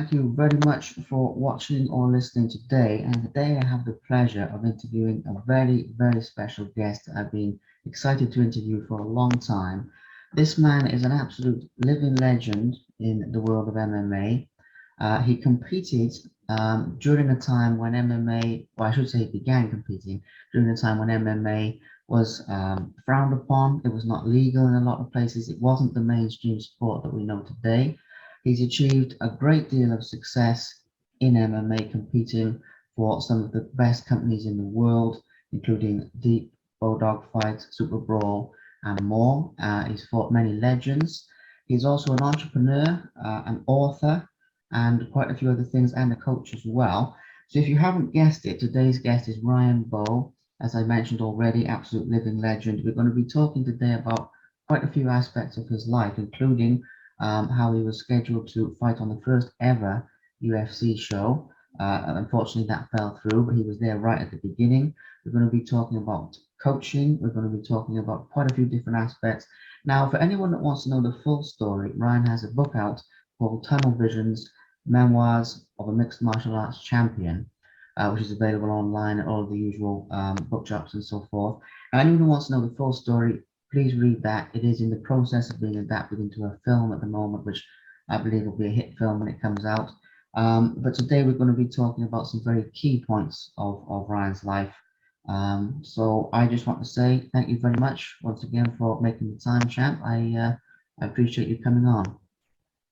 thank you very much for watching or listening today. And today I have the pleasure of interviewing a very, very special guest that I've been excited to interview for a long time. This man is an absolute living legend in the world of MMA. He competed during a time when MMA, well, I should say he began competing during a time when MMA was frowned upon. It was not legal in a lot of places. It wasn't the mainstream sport that we know today. He's achieved a great deal of success in MMA, competing for some of the best companies in the world, including Deep, Bodog Fight, Super Brawl, and more. He's fought many legends. He's also an entrepreneur, an author, and quite a few other things, and a coach as well. So if you haven't guessed it, today's guest is Ryan Bowe. As I mentioned already, absolute living legend. We're going to be talking today about quite a few aspects of his life, including how he was scheduled to fight on the first ever UFC show. Unfortunately, that fell through, but he was there right at the beginning. We're going to be talking about coaching. We're going to be talking about quite a few different aspects. Now, for anyone that wants to know the full story, Ryan has a book out called Tunnel Visions, Memoirs of a Mixed Martial Arts Champion, which is available online at all of the usual bookshops and so forth. And anyone who wants to know the full story, please read that. It is in the process of being adapted into a film at the moment, which I believe will be a hit film when it comes out. But today we're going to be talking about some very key points of Ryan's life. So I just want to say thank you very much once again for making the time, champ. I appreciate you coming on.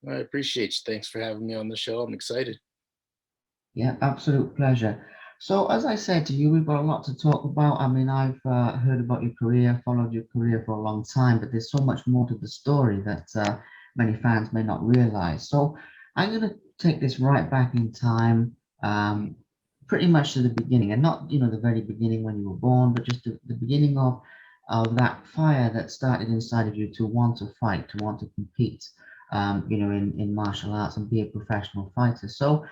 I appreciate you. Thanks for having me on the show. I'm excited. Yeah, absolute pleasure. So, as I said to you, we've got a lot to talk about. I mean, I've heard about your career, followed your career for a long time, but there's so much more to the story that many fans may not realize. So, I'm going to take this right back in time, pretty much to the beginning, and not, the very beginning when you were born, but just the beginning of that fire that started inside of you to want to fight, to want to compete, in martial arts and be a professional fighter. So,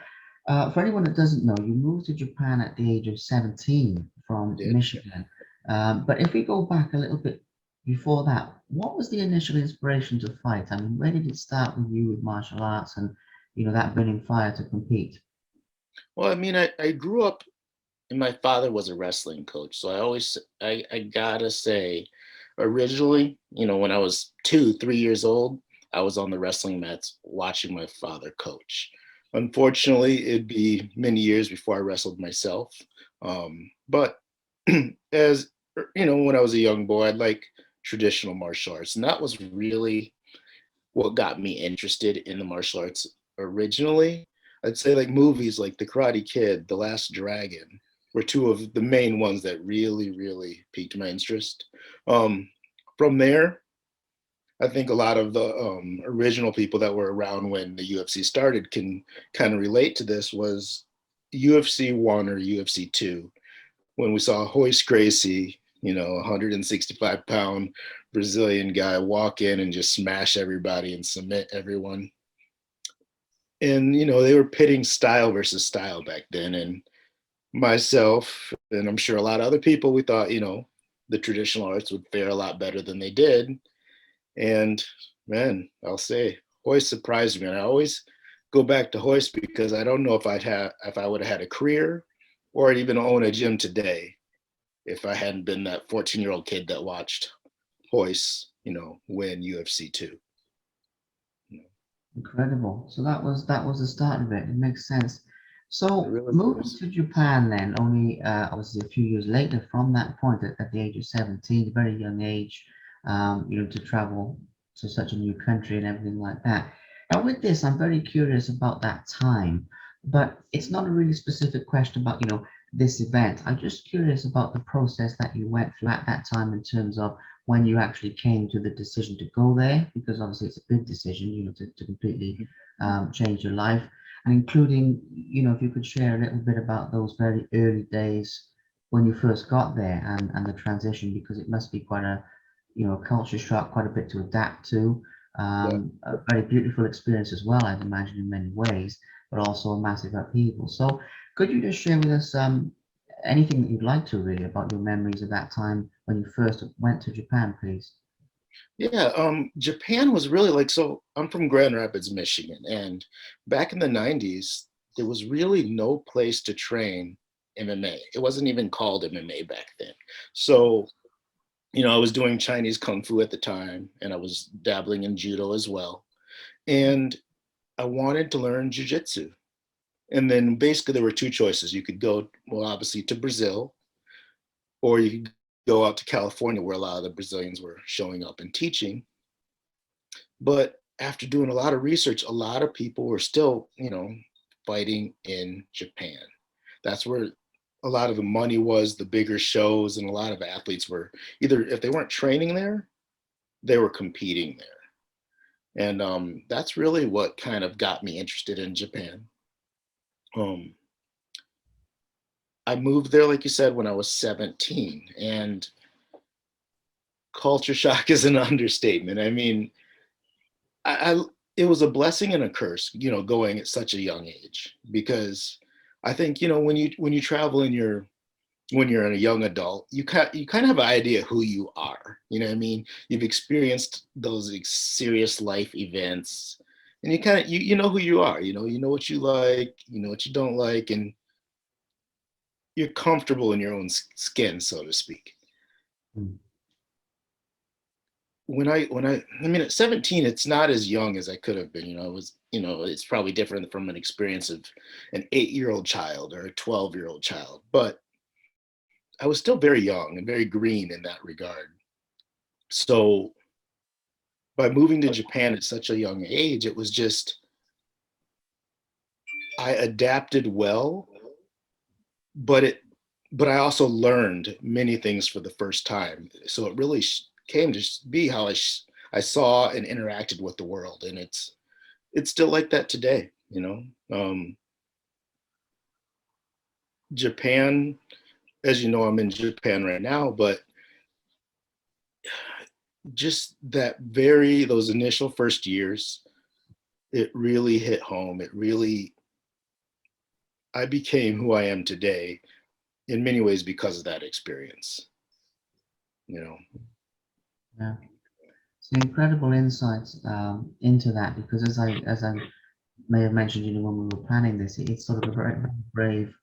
for anyone that doesn't know, you moved to Japan at the age of 17 from Did Michigan. But if we go back a little bit before that, what was the initial inspiration to fight? I mean, where did it start with you with martial arts and, that burning fire to compete? well, I mean, I grew up and my father was a wrestling coach. So I gotta say, originally, when I was 2, 3 years old, I was on the wrestling mats watching my father coach. Unfortunately, it'd be many years before I wrestled myself. But as when I was a young boy, I like traditional martial arts, and that was really what got me interested in the martial arts originally. I'd say like movies like The Karate Kid, The Last Dragon were two of the main ones that really, really piqued my interest. Um, from there, I think a lot of the original people that were around when the UFC started can kind of relate to this was UFC 1 or UFC 2 when we saw Hoist Gracie, 165-pound Brazilian guy walk in and just smash everybody and submit everyone. And they were pitting style versus style back then. And myself, and I'm sure a lot of other people, we thought, the traditional arts would fare a lot better than they did. And man, I'll say Hoist surprised me. And I always go back to Hoist because I don't know if I would have had a career or I'd even own a gym today if I hadn't been that 14-year-old kid that watched Hoist, win UFC 2. Incredible. So that was the start of it. It makes sense. It So really moving was. to Japan then, only obviously a few years later from that point at the age of 17, a very young age, to travel to such a new country and everything like that. Now with this, I'm very curious about that time, but it's not a really specific question about, this event. I'm just curious about the process that you went through at that time in terms of when you actually came to the decision to go there, because obviously it's a big decision, to completely change your life, and including, if you could share a little bit about those very early days when you first got there and the transition, because it must be quite a, culture shock, quite a bit to adapt to. Yeah. A very beautiful experience as well, I'd imagine, in many ways, but also a massive upheaval. So, could you just share with us anything that you'd like to really about your memories of that time when you first went to Japan, please? Yeah, Japan was really like, so I'm from Grand Rapids, Michigan, and back in the 90s, there was really no place to train MMA. It wasn't even called MMA back then. So, I was doing Chinese Kung Fu at the time, and I was dabbling in Judo as well. And I wanted to learn Jiu-Jitsu. And then basically there were two choices. You could go, well, obviously to Brazil, or you could go out to California where a lot of the Brazilians were showing up and teaching. But after doing a lot of research, a lot of people were still, fighting in Japan. That's where a lot of the money was, the bigger shows, and a lot of athletes were either, if they weren't training there, they were competing there. And that's really what kind of got me interested in Japan. Um, I moved there, like you said, when I was 17, and culture shock is an understatement. I mean, I it was a blessing and a curse, going at such a young age, because I think, when you travel and when you're a young adult, you kind of have an idea who you are. You know what I mean? You've experienced those serious life events, and you kind of you know who you are. You know what you like, you know what you don't like, and you're comfortable in your own skin, so to speak. Mm. I mean, at 17, it's not as young as I could have been. It was, it's probably different from an experience of an 8-year-old child or a 12-year-old child, but I was still very young and very green in that regard. So by moving to Japan at such a young age, it was just, I adapted well, but but I also learned many things for the first time. So it really came to be how I saw and interacted with the world, and it's still like that today. Japan, as you know, I'm in Japan right now, but just those initial first years, it really hit home. I became who I am today in many ways because of that experience, you know. Yeah. So incredible insights into that, because as I may have mentioned, when we were planning this, it's sort of a very, very brave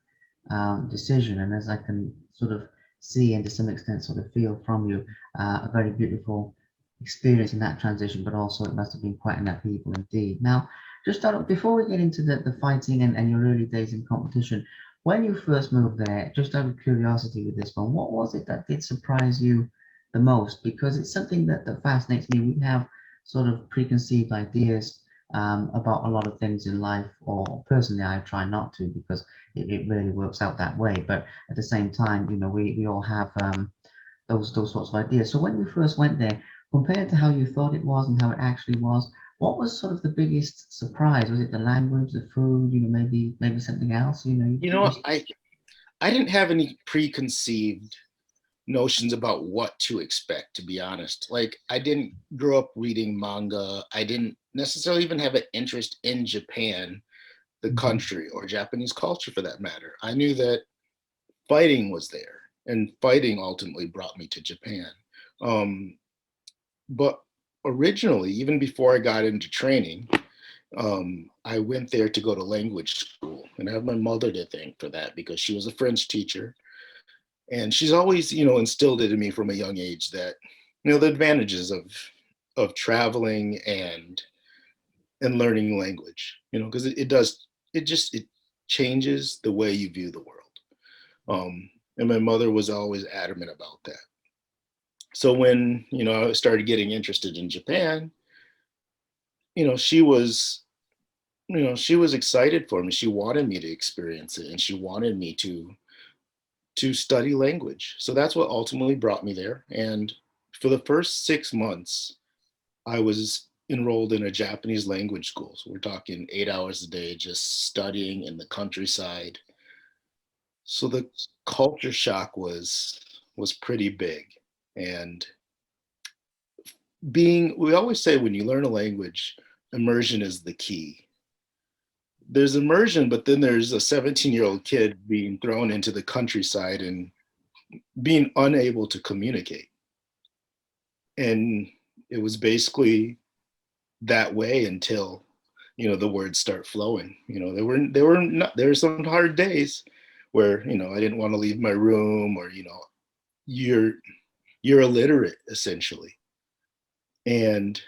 decision, and as I can sort of see and to some extent sort of feel from you, a very beautiful experience in that transition, but also it must have been quite an upheaval indeed. Now, just before we get into the fighting and your early days in competition, when you first moved there, just out of curiosity with this one, what was it that did surprise you the most? Because it's something that fascinates me. We have sort of preconceived ideas about a lot of things in life, or personally, I try not to, because it really works out that way. But at the same time, we all have those sorts of ideas. So when you first went there, compared to how you thought it was and how it actually was, what was sort of the biggest surprise? Was it the language, the food, maybe something else? You know, I didn't have any preconceived notions about what to expect, to be honest. Like, I didn't grow up reading manga. I didn't necessarily even have an interest in Japan, the Mhm. country, or Japanese culture for that matter. I knew that fighting was there, and fighting ultimately brought me to Japan. Um, but originally, even before I got into training, I went there to go to language school, and I have my mother to thank for that, because she was a French teacher, and she's always, instilled it in me from a young age that, the advantages of traveling and learning language, because it does, it changes the way you view the world. And my mother was always adamant about that. So when, I started getting interested in Japan, you know, she was she was excited for me. She wanted me to experience it, and she wanted me to study language. So that's what ultimately brought me there. And for the first 6 months, I was enrolled in a Japanese language school. So we're talking 8 hours a day, just studying in the countryside. So the culture shock was pretty big. And we always say, when you learn a language, immersion is the key. There's immersion, but then there's a 17-year-old kid being thrown into the countryside and being unable to communicate. And it was basically that way until the words start flowing. There were some hard days where I didn't want to leave my room, or you're you're illiterate essentially, and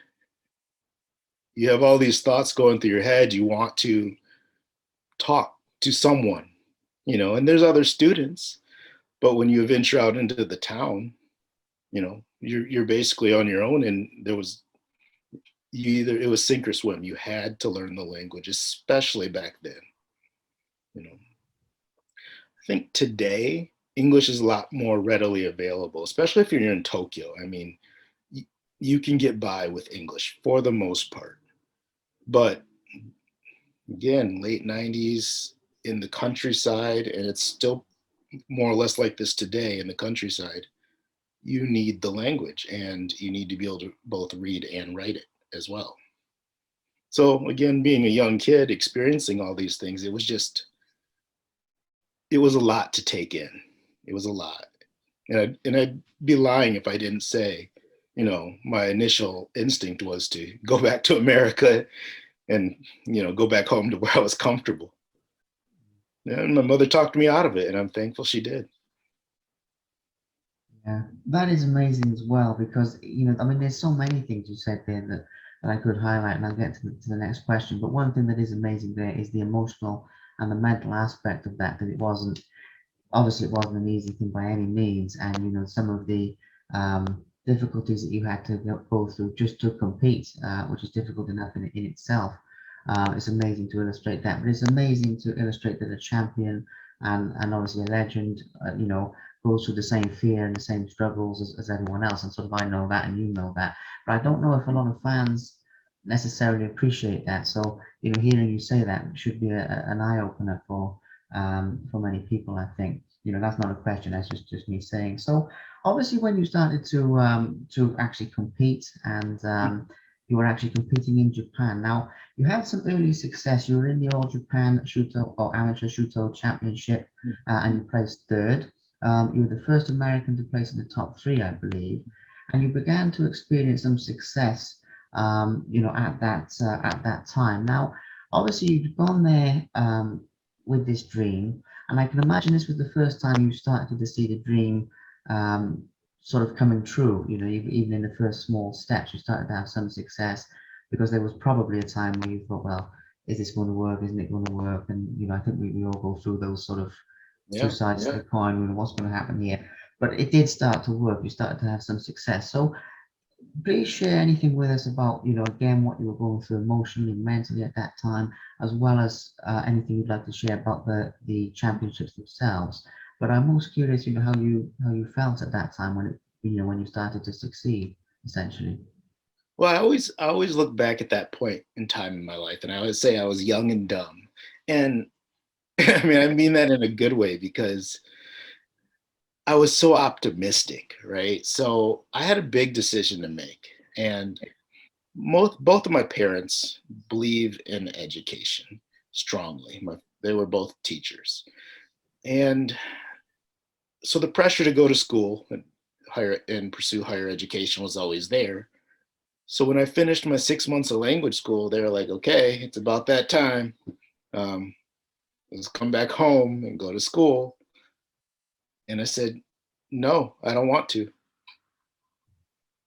you have all these thoughts going through your head. You want to talk to someone, and there's other students, but when you venture out into the town, you're basically on your own, and there was you either it was sink or swim. You had to learn the language, especially back then. I think today English is a lot more readily available, especially if you're in Tokyo. I mean, you can get by with English for the most part. But again, late 90s in the countryside, and it's still more or less like this today in the countryside, you need the language and you need to be able to both read and write it as well. So again, being a young kid experiencing all these things, it was a lot to take in. It was a lot. And I'd be lying if I didn't say, my initial instinct was to go back to America and, go back home to where I was comfortable. And my mother talked me out of it, and I'm thankful she did. Yeah, that is amazing as well because I mean, there's so many things you said there that I could highlight, and I'll get to the next question. But one thing that is amazing there is the emotional and the mental aspect of that. That it wasn't obviously it wasn't an easy thing by any means, and some of the difficulties that you had to go through just to compete, which is difficult enough in itself. It's amazing to illustrate that, but it's amazing to illustrate that a champion and obviously a legend, goes through the same fear and the same struggles as everyone else. And sort of I know that and you know that, but I don't know if a lot of fans necessarily appreciate that. So hearing you say that should be an eye opener for many people. I think that's not a question. That's just me saying. So obviously, when you started to actually compete, and you were actually competing in Japan. Now you had some early success. You were in the All Japan Shuto or Amateur Shuto Championship, and you placed third. You were the first American to place in the top three, I believe, and you began to experience some success. At that time. Now, obviously, you've gone there. With this dream. And I can imagine this was the first time you started to see the dream um, sort of coming true. Even in the first small steps, you started to have some success because there was probably a time where you thought, well, is this going to work? Isn't it going to work? And, I think we all go through those sort of two Yeah. sides of the coin, what's going to happen here. But it did start to work. You started to have some success. So please share anything with us about, again, what you were going through emotionally, mentally at that time, as well as anything you'd like to share about the championships themselves. But I'm most curious, how you felt at that time when you started to succeed, essentially. Well, I always look back at that point in time in my life, and I always say I was young and dumb. And I mean that in a good way, because I was so optimistic, right? So I had a big decision to make, and both of my parents believe in education strongly. They were both teachers, and so the pressure to go to school and pursue higher education was always there. So when I finished my 6 months of language school, they were like, "Okay, it's about that time. Um, let's come back home and go to school." And I said, "No, I don't want to."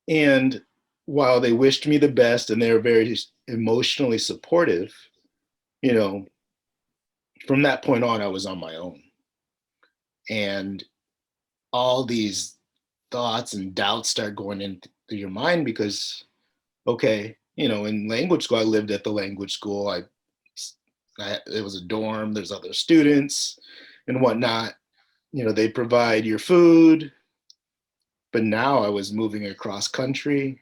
And while they wished me the best and they were very emotionally supportive, you know, from that point on, I was on my own. And all these thoughts and doubts start going into your mind because, okay, in language school, I lived at the language school. It was a dorm, there's other students and whatnot. They provide your food. But now I was moving across country.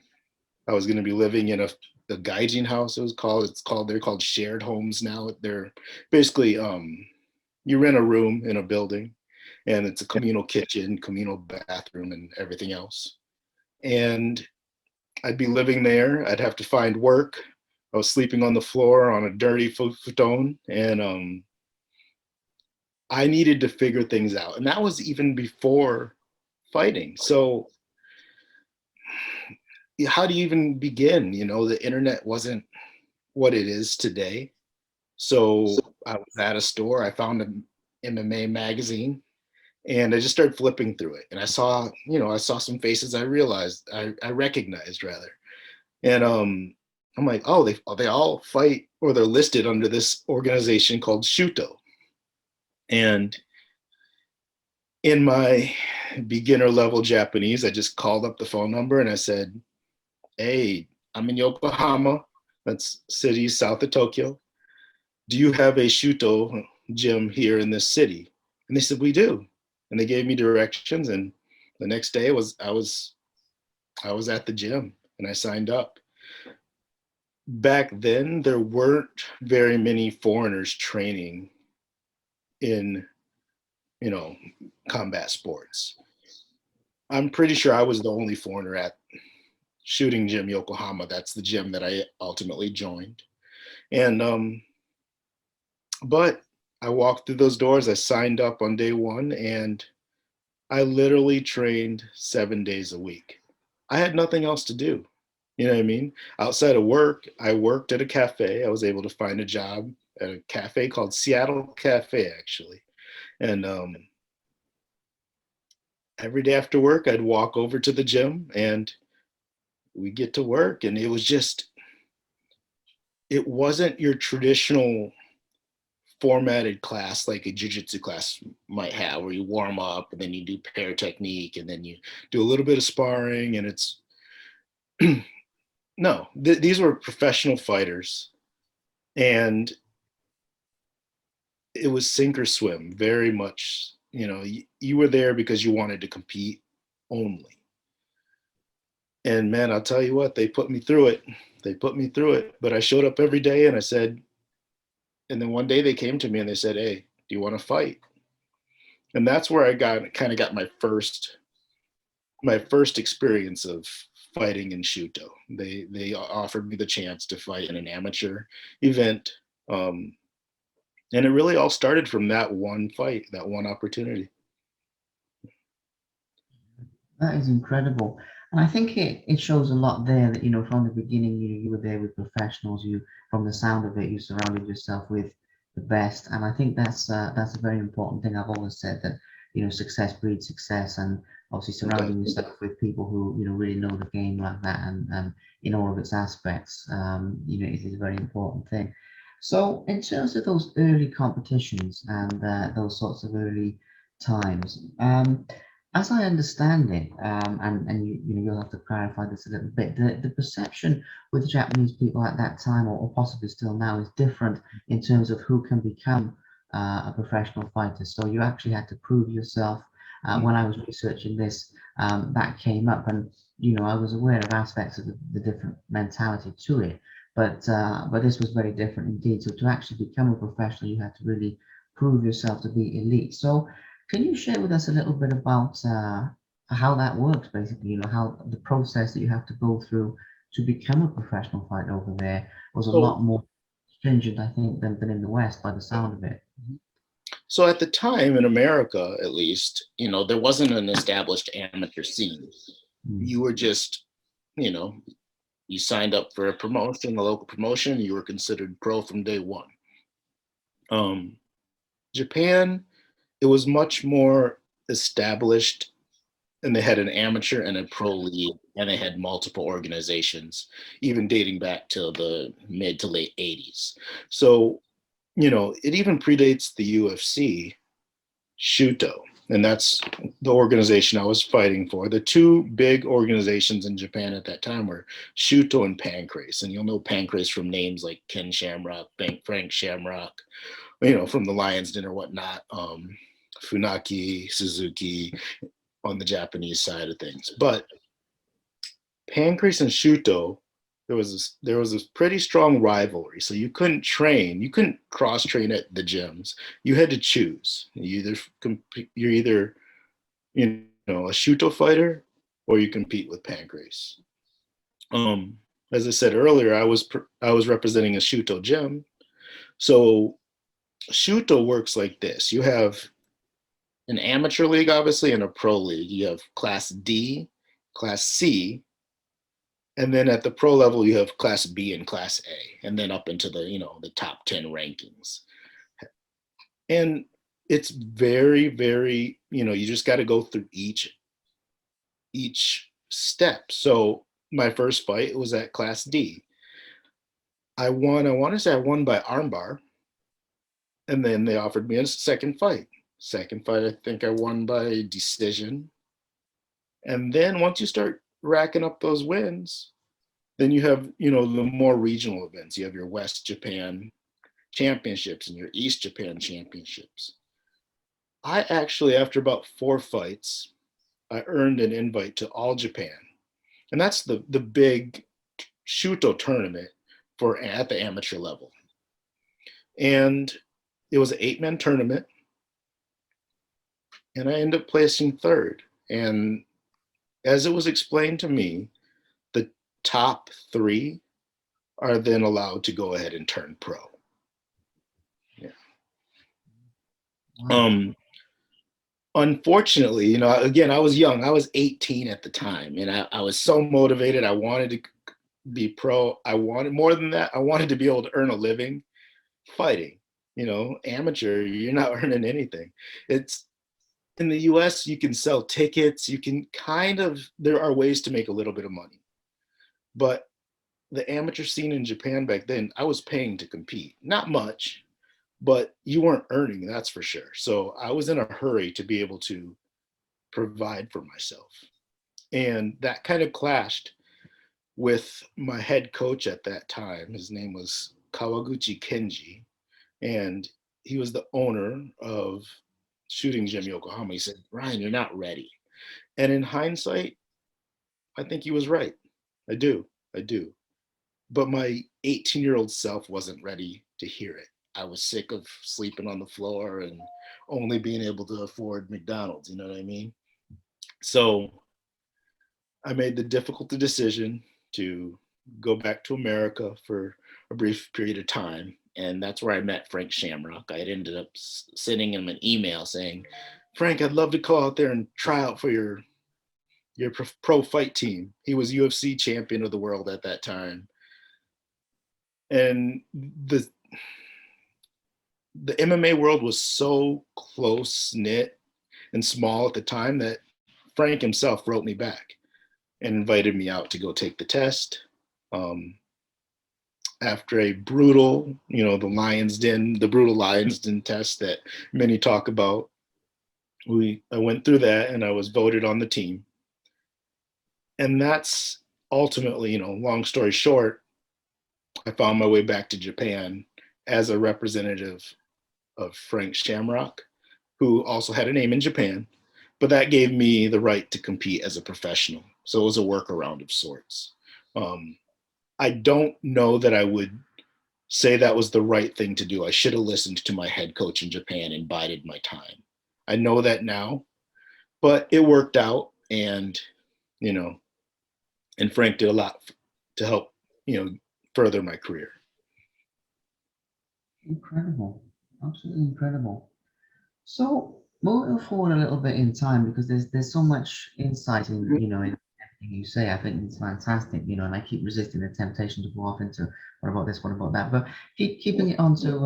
I was going to be living in a gaijin house. They're called shared homes now. They're basically you rent a room in a building, and it's a communal kitchen, communal bathroom, and everything else. And I'd be living there. I'd have to find work. I was sleeping on the floor on a dirty futon, and I needed to figure things out. And that was even before fighting. So how do you even begin? The internet wasn't what it is today. So I was at a store, I found an MMA magazine, and I just started flipping through it. And I saw some faces I recognized rather. And I'm like, oh, they all fight, or they're listed under this organization called Shuto. And in my beginner level Japanese, I just called up the phone number and I said, hey, I'm in Yokohama, that's city south of Tokyo. Do you have a Shuto gym here in this city? And they said, we do. And they gave me directions. And the next day I was at the gym and I signed up. Back then, there weren't very many foreigners training in, you know, combat sports. I'm pretty sure I was the only foreigner at Shooting Gym Yokohama. That's the gym that I ultimately joined. And but I walked through those doors. I signed up on day one, and I literally trained 7 days a week. I had nothing else to do. You know what I mean? Outside of work, I worked at a cafe. I was able to find a job at a cafe called Seattle Cafe, actually. And every day after work, I'd walk over to the gym and we get to work. And it wasn't your traditional formatted class like a jiu-jitsu class might have, where you warm up and then you do pair technique and then you do a little bit of sparring. And it's no, these were professional fighters, and it was sink or swim very much. You were there because you wanted to compete only. And man, I'll tell you what, they put me through it, but I showed up every day and I said, and then one day they came to me and they said, hey, do you want to fight? And that's where I got my first experience of fighting in Shuto. They offered me the chance to fight in an amateur event, um, and it really all started from that one fight, that one opportunity. That is incredible. And I think it shows a lot there that, from the beginning, you were there with professionals. From the sound of it, you surrounded yourself with the best. And I think that's a very important thing. I've always said that, success breeds success. And obviously It does. surrounding yourself with people who, really know the game like that and in all of its aspects, it is a very important thing. So in terms of those early competitions and those sorts of early times, as I understand it, and you'll have to clarify this a little bit, the perception with Japanese people at that time, or possibly still now, is different in terms of who can become a professional fighter. So you actually had to prove yourself. When I was researching this, that came up, and I was aware of aspects of the different mentality to it, but this was very different indeed. So to actually become a professional, you had to really prove yourself to be elite. So can you share with us a little bit about how that works, basically? How the process that you have to go through to become a professional fighter over there was a So lot more stringent, I think, than in the West, by the sound of it. so at the time in America, at least, there wasn't an established amateur scene. Mm. You were just, you know, you signed up for a promotion, a local promotion, you were considered pro from day one. Um, Japan, it was much more established, and they had an amateur and a pro league, and they had multiple organizations, even dating back to the mid to late 80s. So, it even predates the UFC, Shuto, and that's the organization I was fighting for. The two big organizations in Japan at that time were Shuto and Pancrase, and you'll know Pancrase from names like Ken Shamrock, Frank Shamrock, from the Lions Den or whatnot, Funaki, Suzuki on the Japanese side of things. But Pancrase and Shuto, there was this pretty strong rivalry. So you couldn't cross train at the gyms. You had to choose. You're either a Shuto fighter or you compete with Pancrase. As I said earlier, I was representing a Shuto gym. So Shuto works like this: you have an amateur league, obviously, and a pro league. You have Class D, Class C, And then at the pro level, you have class B and class A, and then up into the, the top 10 rankings. And it's very, very, you just got to go through each step. So my first fight was at class D. I want to say I won by armbar, and then they offered me a second fight. Second fight, I think I won by decision. And then once you start racking up those wins, then you have, the more regional events. You have your West Japan championships and your East Japan championships. I actually, after about 4 fights, I earned an invite to All Japan. And that's the big Shuto tournament for at the amateur level. And it was an 8-man tournament, and I ended up placing third. And as it was explained to me, the top 3 are then allowed to go ahead and turn pro. Yeah. Wow. Unfortunately, again, I was young. I was 18 at the time, and I was so motivated. I wanted to be pro. I wanted more than that. I wanted to be able to earn a living fighting. Amateur, you're not earning anything. It's in the US, you can sell tickets. You can there are ways to make a little bit of money. But the amateur scene in Japan back then, I was paying to compete. Not much, but you weren't earning, that's for sure. So I was in a hurry to be able to provide for myself. And that kind of clashed with my head coach at that time. His name was Kawaguchi Kenji, and he was the owner of Shooting Gym Yokohama. He said, "Ryan, you're not ready." And in hindsight, I think he was right. I do. I do. But my 18-year-old self wasn't ready to hear it. I was sick of sleeping on the floor and only being able to afford McDonald's. You know what I mean? So I made the difficult decision to go back to America for a brief period of time. And that's where I met Frank Shamrock. I had ended up sending him an email saying, "Frank, I'd love to call out there and try out for your pro fight team." He was UFC champion of the world at that time. And the MMA world was so close knit and small at the time that Frank himself wrote me back and invited me out to go take the test. Um, After a brutal, the brutal Lions Den test that many talk about, I went through that and I was voted on the team. And that's ultimately, long story short, I found my way back to Japan as a representative of Frank Shamrock, who also had a name in Japan, but that gave me the right to compete as a professional. So it was a workaround of sorts. Um, I don't know that I would say that was the right thing to do. I should have listened to my head coach in Japan and bided my time. I know that now, but it worked out, and you know, and Frank did a lot to help, further my career. Incredible. Absolutely incredible. So moving forward a little bit in time, because there's so much insight in everything you say. I think it's fantastic, and I keep resisting the temptation to go off into what about this, what about that. But keeping it onto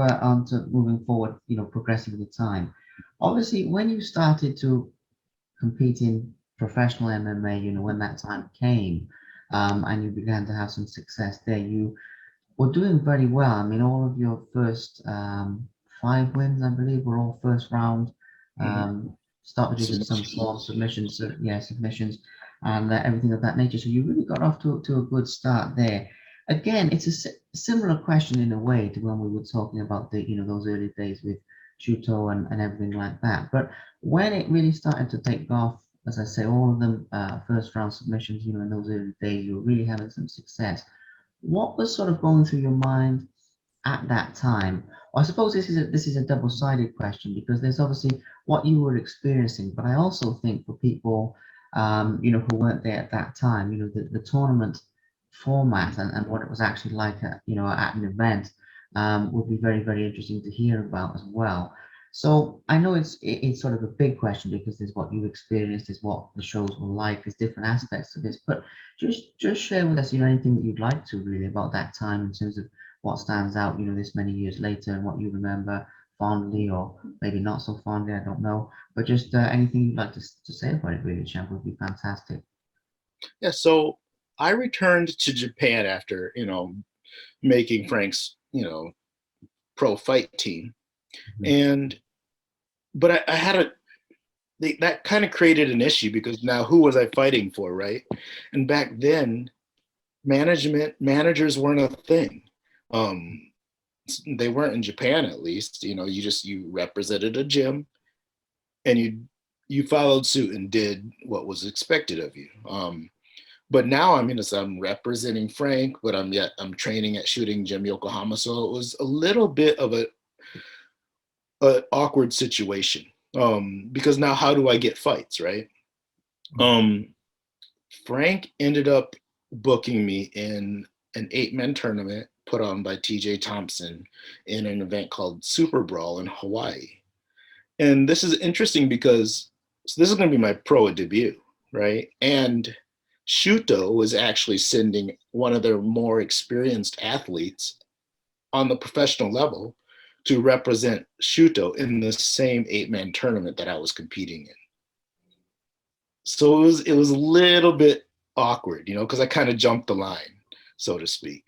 moving forward, progressing with time. Obviously, when you started to compete in professional MMA, when that time came, and you began to have some success there, you were doing very well. I mean, all of your first 5 wins, I believe, were all first round Mhm. stoppages and some Submission. small submissions. So, yeah, submissions and everything of that nature. So you really got off to a good start there. Again, it's a similar question in a way to when we were talking about those early days with Shuto and everything like that. But when it really started to take off, as I say, all of them first round submissions, in those early days, you were really having some success. What was sort of going through your mind at that time? Well, I suppose this is a double-sided question because there's obviously what you were experiencing, but I also think for people who weren't there at that time, the tournament format and what it was actually like at an event would be very, very interesting to hear about as well. So I know it's sort of a big question because there's what you've experienced, is what the shows were like, there's different aspects of this. But just share with us, anything that you'd like to really about that time in terms of what stands out, this many years later and what you remember fondly or maybe not so fondly, I don't know. But just anything you'd like to say about it, really, Champ, would be fantastic. Yeah, so I returned to Japan after, making Frank's, pro fight team. Mhm. And but I had that kind of created an issue because now who was I fighting for, right? And back then, managers weren't a thing. Um, they weren't in Japan, at least. You represented a gym and you followed suit and did what was expected of you. But now I'm representing Frank, but I'm training at Shooting Gym Yokohama, so it was a little bit of a awkward situation, because now how do I get fights, right? Um, Frank ended up booking me in an 8-man tournament put on by TJ Thompson in an event called Super Brawl in Hawaii. And this is interesting because so this is going to be my pro debut, right? And Shuto was actually sending one of their more experienced athletes on the professional level to represent Shuto in the same 8-man tournament that I was competing in. So it was a little bit awkward, because I kind of jumped the line, so to speak.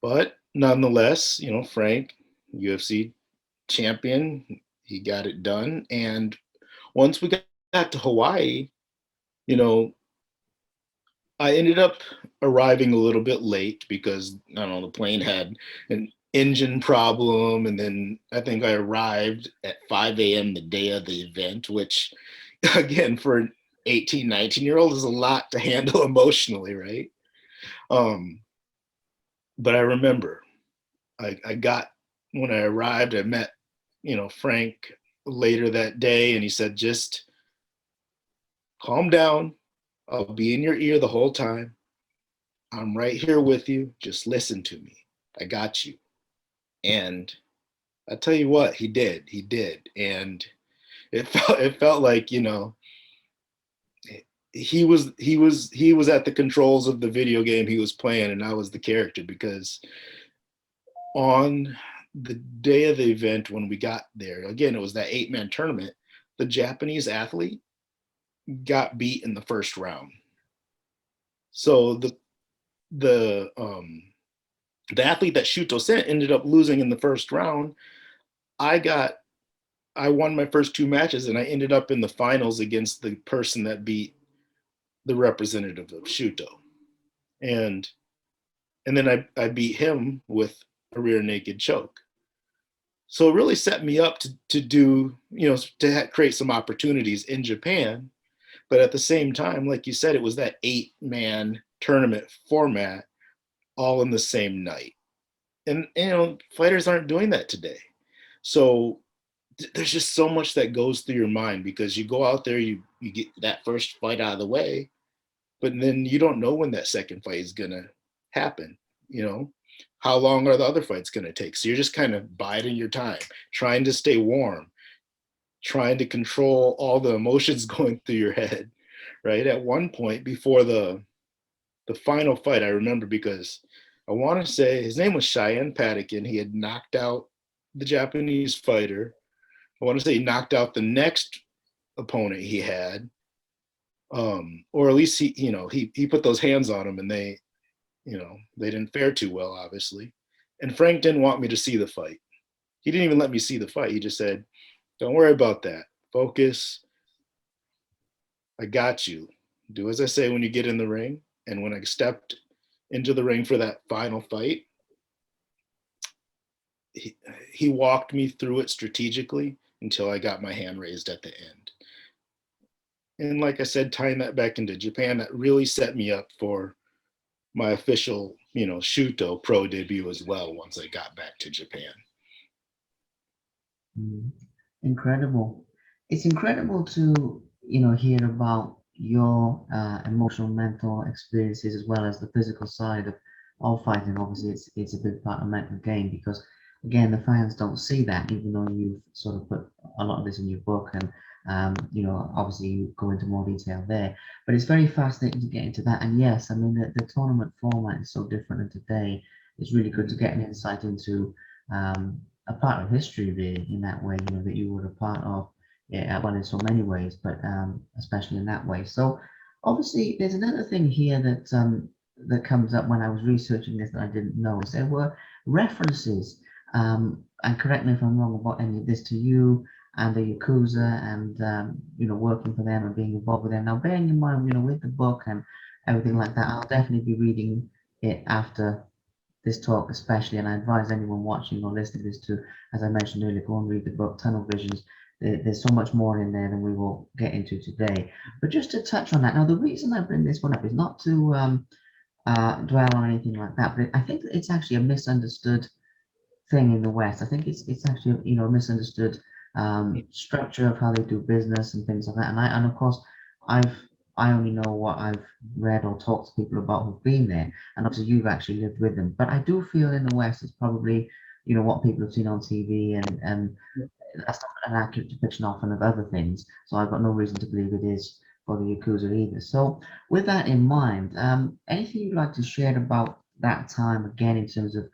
But nonetheless, Frank, UFC champion, he got it done. And once we got to Hawaii, you know, I ended up arriving a little bit late because I don't know, the plane had an engine problem, and then I think I arrived at 5 a.m. the day of the event, which again for an 18, 19-year-old is a lot to handle emotionally, right? Um, but I remember I got when I arrived, I met, Frank later that day, and he said, just calm down. I'll be in your ear the whole time. I'm right here with you. Just listen to me. I got you. And I tell you what, he did. He did. And it felt like, he was at the controls of the video game he was playing, and I was the character, because on the day of the event when we got there, again, it was that 8-man tournament, the Japanese athlete got beat in the first round. So the athlete that Shuto sent ended up losing in the first round. I got I won my first two matches, and I ended up in the finals against the person that beat the representative of Shuto. And and then I beat him with a rear naked choke. So it really set me up to do, to create some opportunities in Japan. But at the same time, like you said, it was that 8-man tournament format all in the same night. And, fighters aren't doing that today. So there's just so much that goes through your mind because you go out there, you get that first fight out of the way, but then you don't know when that second fight is gonna happen. You know, how long are the other fights gonna take? So you're just kind of biding your time, trying to stay warm, trying to control all the emotions going through your head. Right at one point before the final fight, I remember because I want to say his name was Cheyenne Patakin. He had knocked out the Japanese fighter. I want to say he knocked out the next opponent he had, or at least he put those hands on him, and they didn't fare too well, obviously. And Frank didn't want me to see the fight. He didn't even let me see the fight. He just said, "Don't worry about that. Focus. I got you. Do as I say when you get in the ring." And when I stepped into the ring for that final fight, he, he walked me through it strategically until I got my hand raised at the end. And like I said, tying that back into Japan, that really set me up for my official, Shuto pro debut as well once I got back to Japan. Mm. Incredible. It's incredible to, hear about your emotional, mental experiences as well as the physical side of all fighting. Obviously, it's a big part of mental game because again, the fans don't see that, even though you've sort of put a lot of this in your book, and obviously you go into more detail there. But it's very fascinating to get into that. And yes, I mean the tournament format is so different than today. It's really good to get an insight into a part of history, really, in that way. That you were a part of. Yeah, well, in so many ways, but especially in that way. So, obviously, there's another thing here that comes up when I was researching this that I didn't know. Is there were references, and correct me if I'm wrong about any of this, to you and the Yakuza, and working for them and being involved with them. Now, bearing in mind, with the book and everything like that, I'll definitely be reading it after this talk, especially. And I advise anyone watching or listening to this to, as I mentioned earlier, go and read the book Tunnel Visions. There's so much more in there than we will get into today. But just to touch on that, now the reason I bring this one up is not to dwell on anything like that, but I think that it's actually a misunderstood thing in the West. I think it's actually a misunderstood structure of how they do business and things like that. And of course, I've I only know what I've read or talked to people about who've been there, and obviously you've actually lived with them. But I do feel in the West it's probably what people have seen on TV, and that's not an accurate depiction often of other things. So I've got no reason to believe it is for the Yakuza either. So with that in mind, anything you'd like to share about that time again in terms of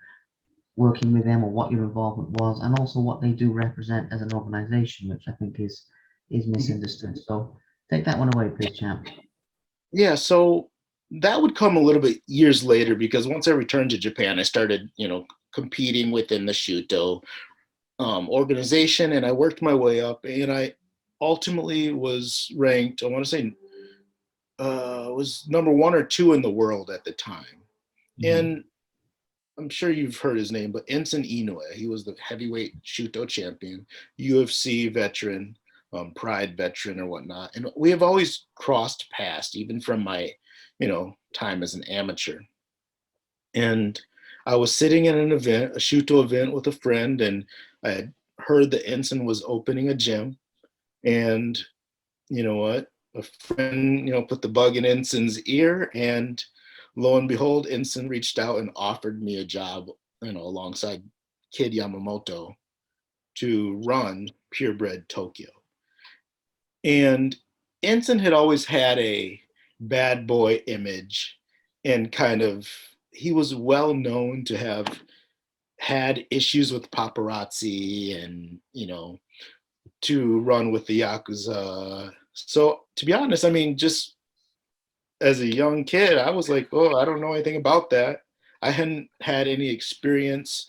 working with them, or what your involvement was, and also what they do represent as an organization, which I think is misunderstood. So take that one away, please, champ. Yeah, so that would come a little bit years later because once I returned to Japan, I started, competing within the Shuto organization, and I worked my way up, and I ultimately was ranked. I want to say was number one or two in the world at the time, Mhm. and I'm sure you've heard his name, but Enson Inoue. He was the heavyweight Shuto champion, UFC veteran, Pride veteran, or whatnot. And we have always crossed paths, even from my, time as an amateur. And I was sitting in an event, a Shuto event with a friend, and I had heard that Enson was opening a gym. And you know what? A friend, put the bug in Enson's ear, and lo and behold, Enson reached out and offered me a job, alongside Kid Yamamoto to run Purebred Tokyo. And Enson had always had a bad boy image, and kind of he was well known to have had issues with paparazzi, and to run with the Yakuza. So to be honest, I mean, just as a young kid, I was like, oh, I don't know anything about that. I hadn't had any experience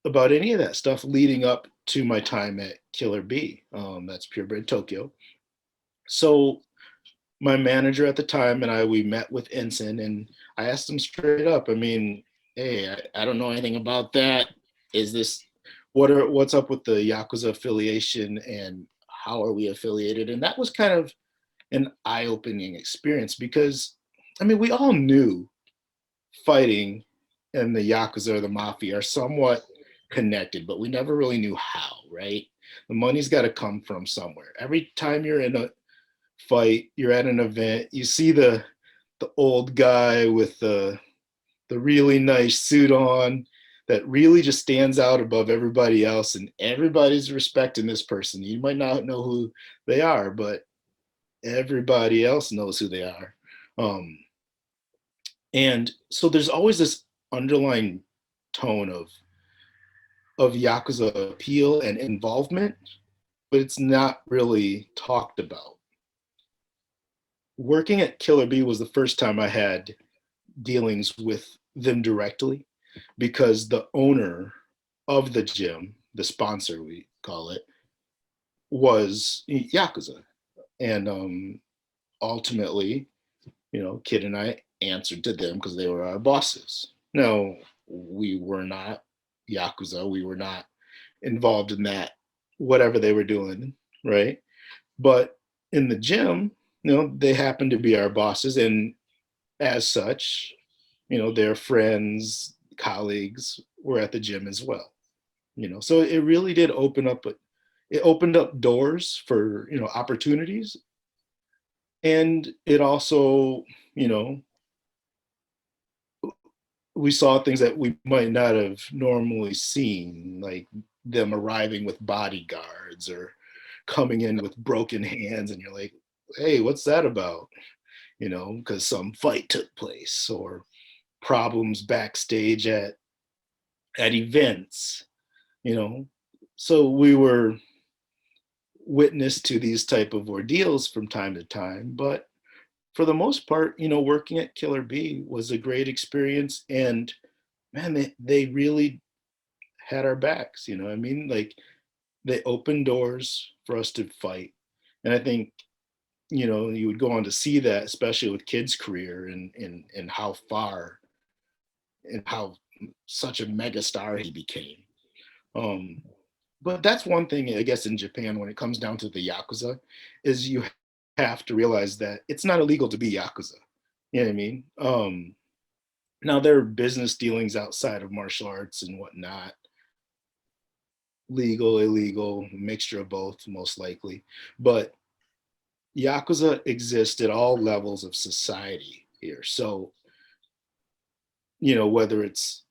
about any of that stuff leading up to my time at Killer B. That's Purebred Tokyo. So my manager at the time and I, we met with Ensign, and I asked him straight up, I mean, hey, I don't know anything about that. Is this, what's up with the Yakuza affiliation, and how are we affiliated? And that was kind of an eye-opening experience because, I mean, we all knew fighting and the Yakuza or the Mafia are somewhat connected, but we never really knew how, right? The money's got to come from somewhere. Every time you're in a fight, you're at an event, you see the old guy with the really nice suit on that really just stands out above everybody else, and everybody's respecting this person. You might not know who they are, but everybody else knows who they are. Um, and so there's always this underlying tone of Yakuza appeal and involvement, but it's not really talked about. Working at Killer B was the first time I had dealings with them directly, because the owner of the gym, the sponsor we call it, was Yakuza. And ultimately, Kid and I answered to them because they were our bosses. No, we were not Yakuza. We were not involved in that, whatever they were doing, right? But in the gym, they happened to be our bosses. And as such, their friends, colleagues were at the gym as well. So it really did open up, it opened up doors for, opportunities. And it also, you know, we saw things that we might not have normally seen, like them arriving with bodyguards or coming in with broken hands, and you're like, hey, what's that about? Because some fight took place, or problems backstage at events, you know. So we were witness to these type of ordeals from time to time, but for the most part, working at Killer Bee was a great experience. And man, they really had our backs, I mean? Like, they opened doors for us to fight. And I think, you would go on to see that, especially with Kid's career, and how far and how such a mega star he became. Um, but that's one thing, I guess, in Japan, when it comes down to the Yakuza, is you have to realize that it's not illegal to be Yakuza. You know what I mean? Now, there are business dealings outside of martial arts and whatnot, legal, illegal, mixture of both, most likely. But Yakuza exist at all levels of society here. So, whether it's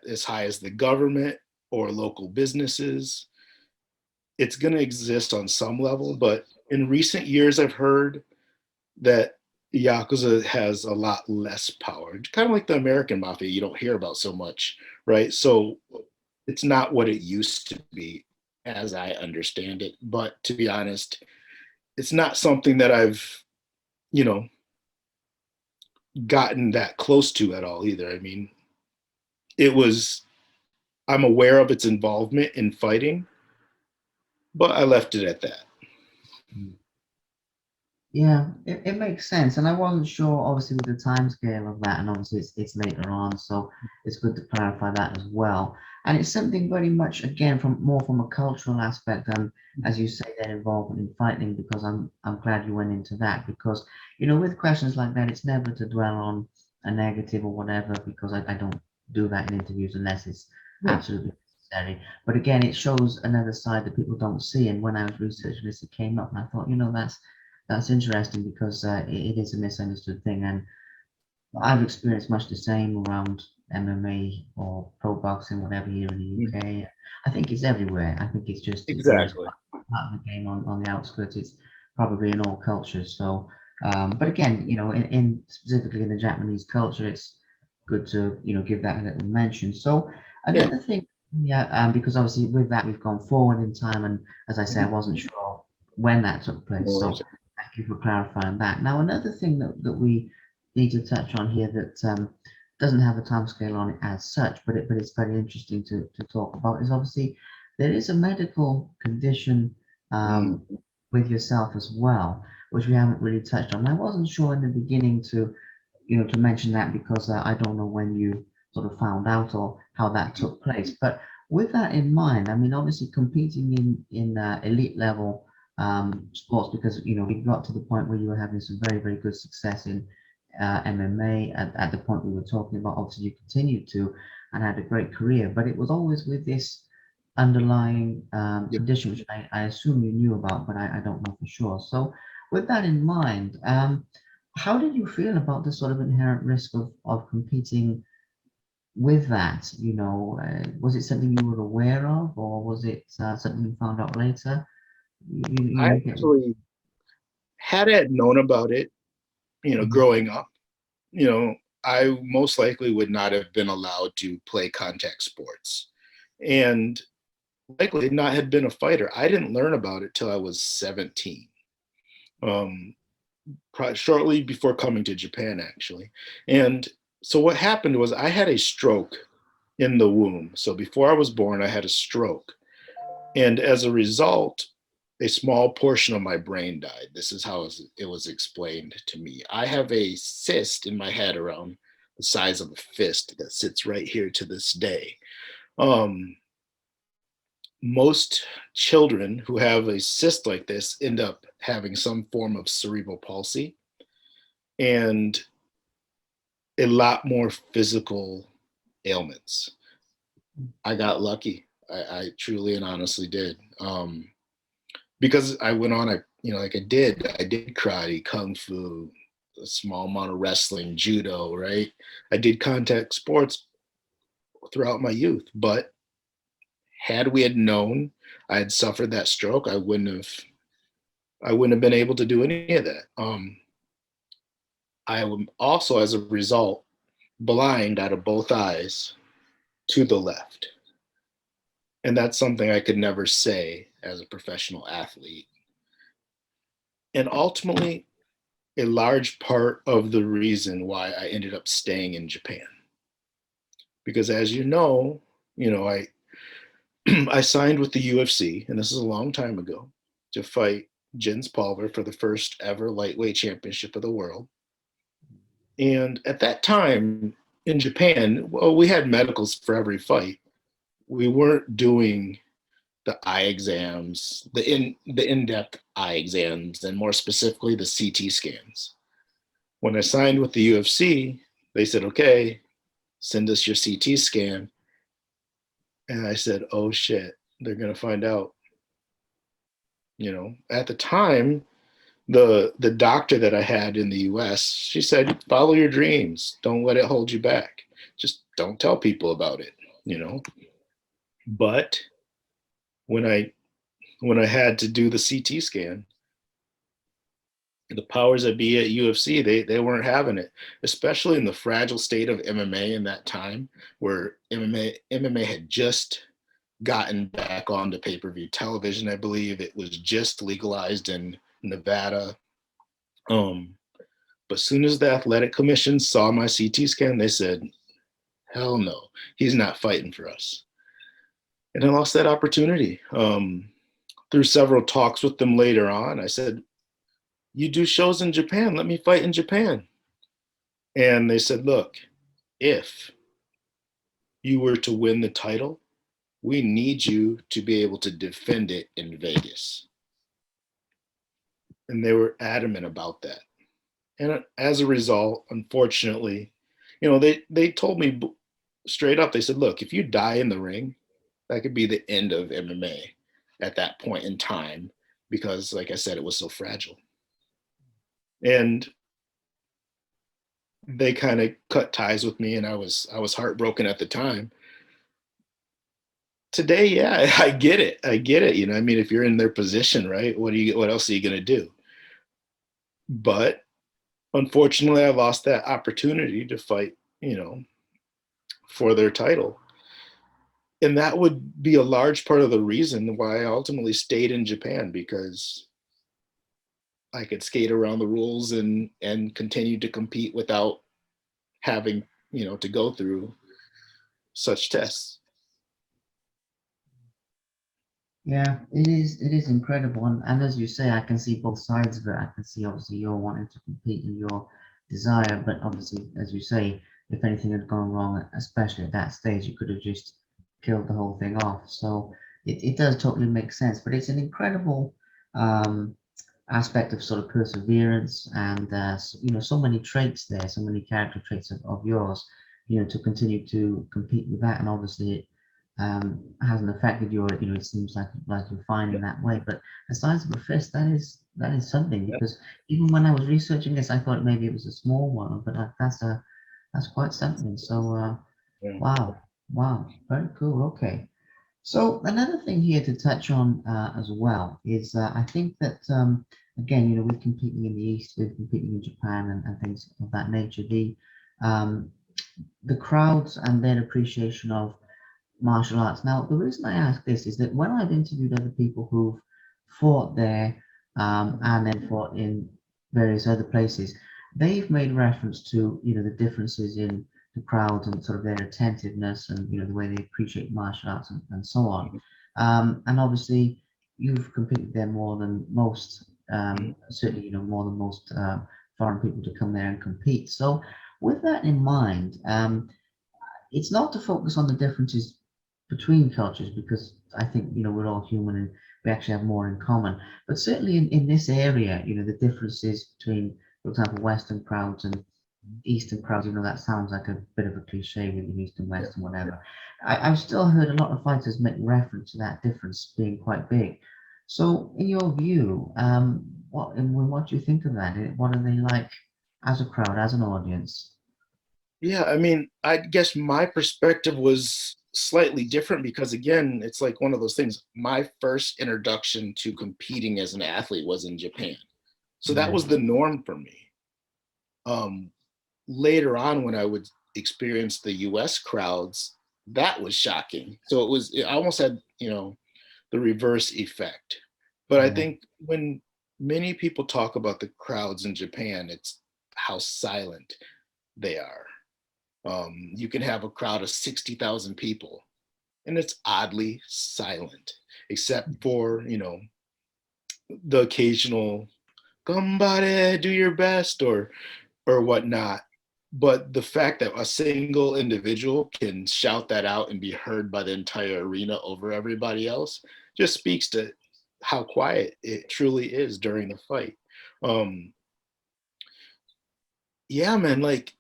as high as the government or local businesses, it's going to exist on some level. But in recent years, I've heard that Yakuza has a lot less power, kind of like the American mafia you don't hear about so much, right? So it's not what it used to be, as I understand it. But to be honest, it's not something that I've, you know, gotten that close to at all either. I mean, it was, I'm aware of its involvement in fighting, but I left it at that. Mm. Yeah, it makes sense. And I wasn't sure, obviously, with the time scale of that, and obviously it's later on, so it's good to clarify that as well. And it's something very much, again, from more from a cultural aspect, and as you say, their involvement in fighting, because I'm glad you went into that, because with questions like that, it's never to dwell on a negative or whatever, because I don't do that in interviews unless it's Yeah, absolutely necessary. But again, it shows another side that people don't see. And when I was researching this, it came up, and I thought, that's interesting because it is a misunderstood thing, and I've experienced much the same around MMA or pro boxing, whatever, here in the UK. I think it's everywhere. I think it's just it's exactly. part of the game on the outskirts. It's probably in all cultures. So, but again, in specifically in the Japanese culture, it's good to give that a little mention. So Yeah. another thing, yeah, because obviously with that we've gone forward in time, and as I say, I wasn't sure when that took No place. worries. So thank you for clarifying that. Now, another thing that we need to touch on here that doesn't have a timescale on it as such, but it's very interesting to talk about is obviously there is a medical condition Mm, with yourself as well, which we haven't really touched on. I wasn't sure in the beginning to mention that because I don't know when you sort of found out or how that took place. But with that in mind, I mean, obviously competing in elite level sports, because we got to the point where you were having some very very good success in MMA at the point we were talking about. Obviously, you continued to and had a great career, but it was always with this underlying yeah. condition, which I assume you knew about, but I don't know for sure. So, with that in mind, how did you feel about the sort of inherent risk of competing with that? Was it something you were aware of, or was it something you found out later? I You get. actually had I known about it, Mhm. growing up, you know, I most likely would not have been allowed to play contact sports, and likely not had been a fighter. I didn't learn about it till I was 17. Um, Shortly before coming to Japan, actually. And so what happened was I had a stroke in the womb. So before I was born, I had a stroke. And as a result, a small portion of my brain died. This is how it was explained to me. I have a cyst in my head around the size of a fist that sits right here to this day. Um, Most children who have a cyst like this end up having some form of cerebral palsy and a lot more physical ailments. I got lucky. I truly and honestly did. Because I went on, like I did karate, kung fu, a small amount of wrestling, judo, right? I did contact sports throughout my youth, but had we had known I had suffered that stroke, I wouldn't have been able to do any of that. I am also, as a result, blind out of both eyes to the left. And that's something I could never say as a professional athlete. And ultimately, a large part of the reason why I ended up staying in Japan. Because as I I signed with the UFC, and this is a long time ago, to fight Jens Pulver for the first ever lightweight championship of the world. And at that time in Japan, well, we had medicals for every fight. We weren't doing the eye exams, the in-depth eye exams, and more specifically the CT scans. When I signed with the UFC, they said, "Okay, send us your CT scan." And I said, "Oh shit, they're gonna find out." At the time, the doctor that I had in the US, she said, "Follow your dreams. Don't let it hold you back. Just don't tell people about it." You know. But when I when I had to do the CT scan, the powers that be at UFC, they weren't having it, especially in the fragile state of MMA in that time, where MMA had just gotten back onto pay-per-view television. I believe it was just legalized in Nevada. Um, but as soon as the athletic commission saw my CT scan, they said, "Hell no, he's not fighting for us." And I lost that opportunity. Through several talks with them later on, I said, "You do shows in Japan, let me fight in Japan." And they said, "Look, if you were to win the title, we need you to be able to defend it in Vegas." And they were adamant about that. And as a result, unfortunately, they told me straight up, they said, "Look, if you die in the ring, that could be the end of MMA at that point in time, because, like I said, it was so fragile." And they kind of cut ties with me, and I was heartbroken at the time. Today, yeah, I get it. I get it. I mean, if you're in their position, right? What else are you going to do? But unfortunately, I lost that opportunity to fight, for their title. And that would be a large part of the reason why I ultimately stayed in Japan, because I could skate around the rules and continue to compete without having, to go through such tests. Yeah, it is incredible, and as you say, I can see both sides of it. I can see obviously you're wanting to compete and your desire, but obviously, as you say, if anything had gone wrong, especially at that stage, you could have just killed the whole thing off. So it does totally make sense, but it's an incredible um, aspect of sort of perseverance and so many traits there, so many character traits of yours, to continue to compete with that, and obviously it hasn't affected your, it seems like you're fine in Yep, that way. But the size of a fist, that is something, yep, because even when I was researching this, I thought maybe it was a small one, but that's quite something. So yeah, wow, wow, very cool. Okay. So another thing here to touch on as well is I think that again, we're competing in the East, we're competing in Japan and things of that nature. Um, the crowds and their appreciation of martial arts. Now, the reason I ask this is that when I've interviewed other people who've fought there and then fought in various other places, they've made reference to the differences in the crowd and sort of their attentiveness and the way they appreciate martial arts and so on. And obviously, you've competed there more than most, mhm, certainly more than most foreign people to come there and compete. So, with that in mind, it's not to focus on the differences between cultures, because I think we're all human and we actually have more in common. But certainly in this area, the differences between, for example, Western crowds and Eastern crowds. That sounds like a bit of a cliche with the East and yeah, West and whatever. I've still heard a lot of fighters make reference to that difference being quite big. So, in your view, what do you think of that? What are they like as a crowd, as an audience? Yeah, I mean, I guess my perspective was slightly different because, again, it's like one of those things. My first introduction to competing as an athlete was in Japan. So that Yeah. was the norm for me. Um, Later on, when I would experience the US crowds, that was shocking. So it almost had, the reverse effect. But I Yeah. think when many people talk about the crowds in Japan, it's how silent they are. You can have a crowd of 60,000 people, and it's oddly silent, except for, the occasional "Gambare, do your best," or whatnot. But the fact that a single individual can shout that out and be heard by the entire arena over everybody else just speaks to how quiet it truly is during the fight. Um, yeah, man, like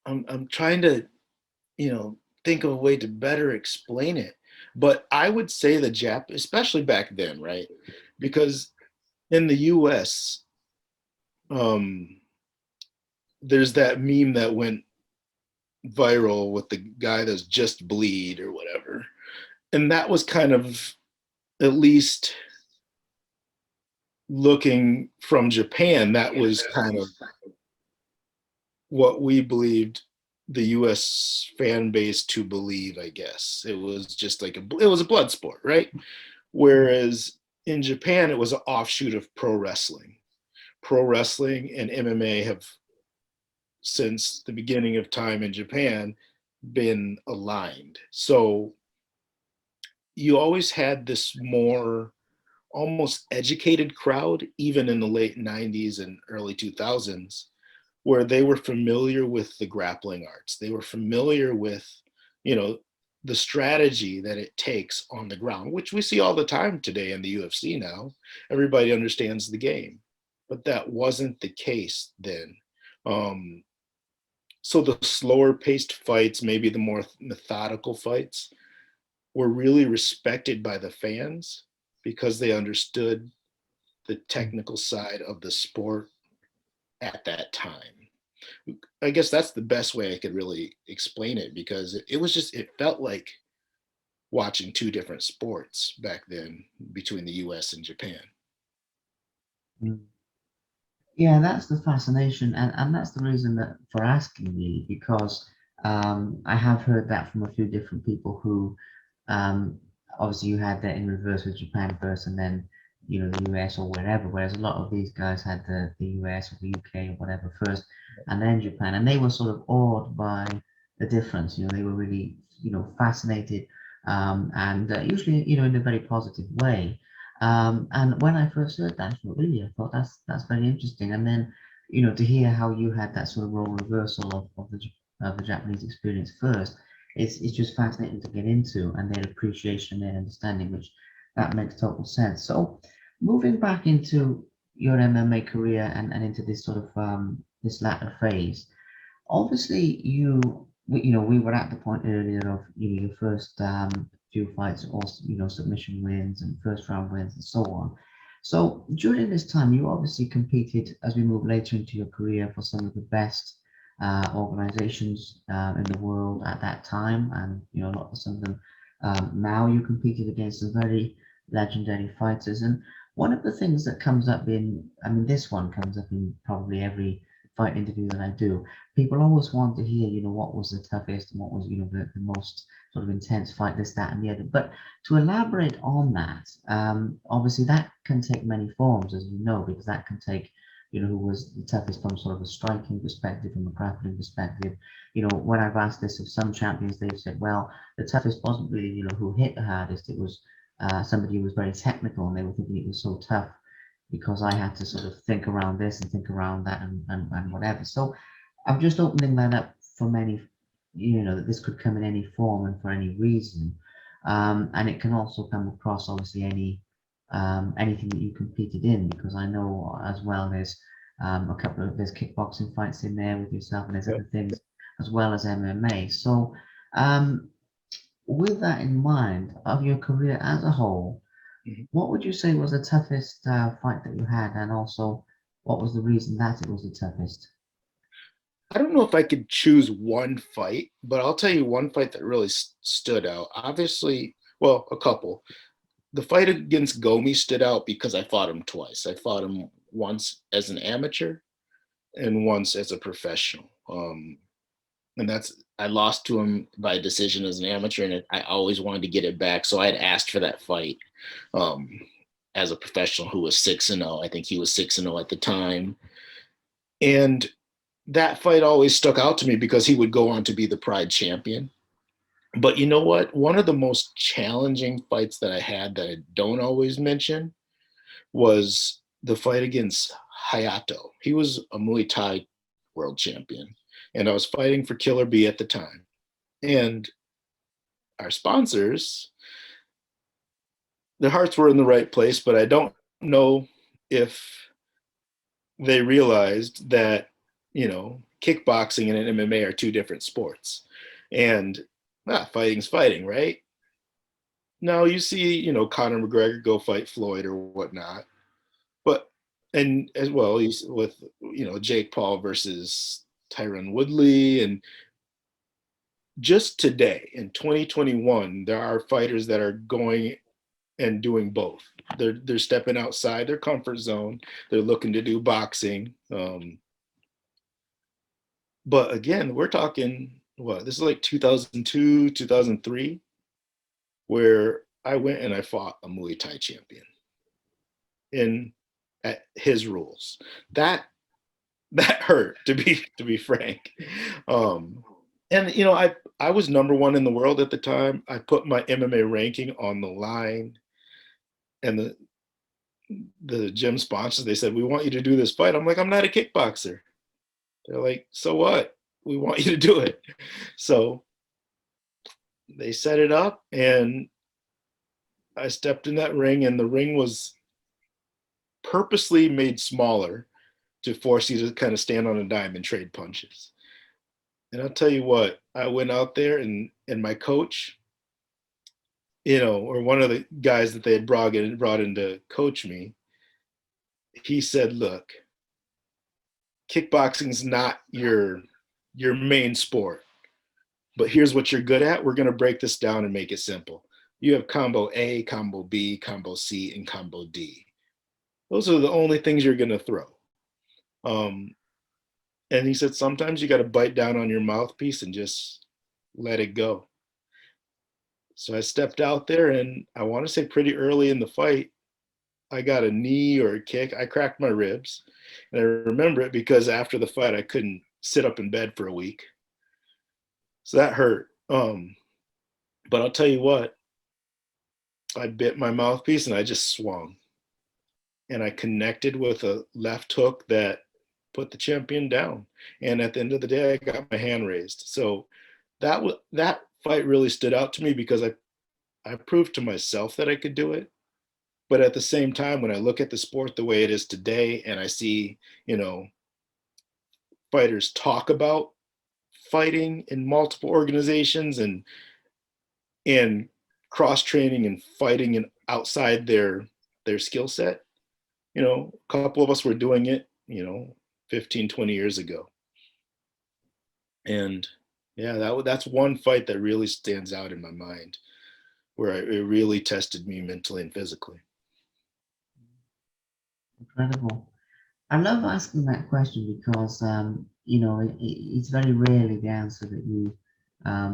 I'm trying to, think of a way to better explain it. But I would say the especially back then, right? Because in the US, um, there's that meme that went viral with the guy that's just bleed or whatever. And that was kind of, at least looking from Japan, that was kind of what we believed the US fan base to believe, I guess. It was just like it was a blood sport, right? Whereas in Japan, it was an offshoot of pro wrestling. Pro wrestling and MMA have, since the beginning of time in Japan, been aligned. So you always had this more almost educated crowd, even in the late 90s and early 2000s, where they were familiar with the grappling arts. They were familiar with, you know, the strategy that it takes on the ground, which we see all the time today in the UFC now. Everybody understands the game, but that wasn't the case then. Um, so the slower paced fights, maybe the more methodical fights, were really respected by the fans because they understood the technical side of the sport at that time. I guess that's the best way I could really explain it, because it was just, it felt like watching two different sports back then between the US and Japan. Mm. Yeah, that's the fascination, and that's the reason that for asking me, because I have heard that from a few different people who um, obviously you had that in reverse with Japan first, and then the US or wherever. Whereas a lot of these guys had the US or the UK or whatever first, and then Japan, and they were sort of awed by the difference. They were really fascinated, and usually in a very positive way. And when I first heard that, I thought, really, I thought that's very interesting. And then, to hear how you had that sort of role reversal of the Japanese experience first, it's just fascinating to get into, and their appreciation, their understanding, which that makes total sense. So, moving back into your MMA career and into this sort of this latter phase, obviously we were at the point earlier of your first few fights, or submission wins and first round wins and so on. So during this time, you obviously competed, as we move later into your career, for some of the best organizations in the world at that time, and a lot of some of them now. You competed against some very legendary fighters, and one of the things that comes up I mean, this one comes up in probably every fight interview that I do. People always want to hear, what was the toughest and what was, the most sort of intense fight, this, that, and the other. But to elaborate on that, obviously that can take many forms, as you know, because that can take, who was the toughest from sort of a striking perspective, from a grappling perspective. When I've asked this of some champions, they've said, well, the toughest wasn't really, who hit the hardest. It was somebody who was very technical, and they were thinking it was so tough because I had to sort of think around this and think around that and whatever. So I'm just opening that up for many, that this could come in any form and for any reason. And it can also come across, obviously, anything that you competed in, because I know as well there's kickboxing fights in there with yourself, and there's Yep. other things as well as MMA. So um, with that in mind, of your career as a whole, Mhm. what would you say was the toughest fight that you had, and also what was the reason that it was the toughest? I don't know if I could choose one fight, but I'll tell you one fight that really stood out. Obviously, well, a couple. The fight against Gomi stood out because I fought him twice. I fought him once as an amateur and once as a professional. And that's I lost to him by decision as an amateur, and I always wanted to get it back. So I had asked for that fight um, as a professional who was 6-0. I think he was 6-0 at the time, and that fight always stuck out to me because he would go on to be the Pride champion. But you know what? One of the most challenging fights that I had that I don't always mention was the fight against Hayato. He was a Muay Thai world champion, and I was fighting for Killer B at the time. And our sponsors, their hearts were in the right place, but I don't know if they realized that, kickboxing and MMA are two different sports. And fighting's fighting, right? Now you see, Conor McGregor go fight Floyd or whatnot, but and as well he's with Jake Paul versus Tyron Woodley, and just today in 2021 there are fighters that are going and doing both. They're stepping outside their comfort zone. They're looking to do boxing. But again, we're talking what, this is like 2002, 2003, where I went and I fought a Muay Thai champion in at his rules. That that hurt, to be frank. Um, and I was number one in the world at the time. I put my MMA ranking on the line, and the gym sponsors, they said, "We want you to do this fight." I'm like, "I'm not a kickboxer." They're like, "So what? We want you to do it." So they set it up, and I stepped in that ring, and the ring was purposely made smaller to force you to kind of stand on a dime and trade punches. And I'll tell you what, I went out there, and my coach, or one of the guys that they had brought in to coach me, he said, "Look, kickboxing's not your main sport, but here's what you're good at. We're going to break this down and make it simple. You have combo A, combo B, combo C, and combo D. Those are the only things you're going to throw." Um, and he said, sometimes you got to bite down on your mouthpiece and just let it go. So I stepped out there, and I want to say pretty early in the fight, I got a knee or a kick. I cracked my ribs. And I remember it because after the fight, I couldn't sit up in bed for a week. So that hurt. But I'll tell you what, I bit my mouthpiece and I just swung. And I connected with a left hook that put the champion down. And at the end of the day, I got my hand raised. So that fight really stood out to me because I proved to myself that I could do it. But at the same time, when I look at the sport the way it is today, and I see, fighters talk about fighting in multiple organizations, and cross training and fighting and outside their skill set, a couple of us were doing it, 15, 20 years ago. And yeah, that's one fight that really stands out in my mind, where it really tested me mentally and physically. Incredible. I love asking that question because it's very rarely the answer that you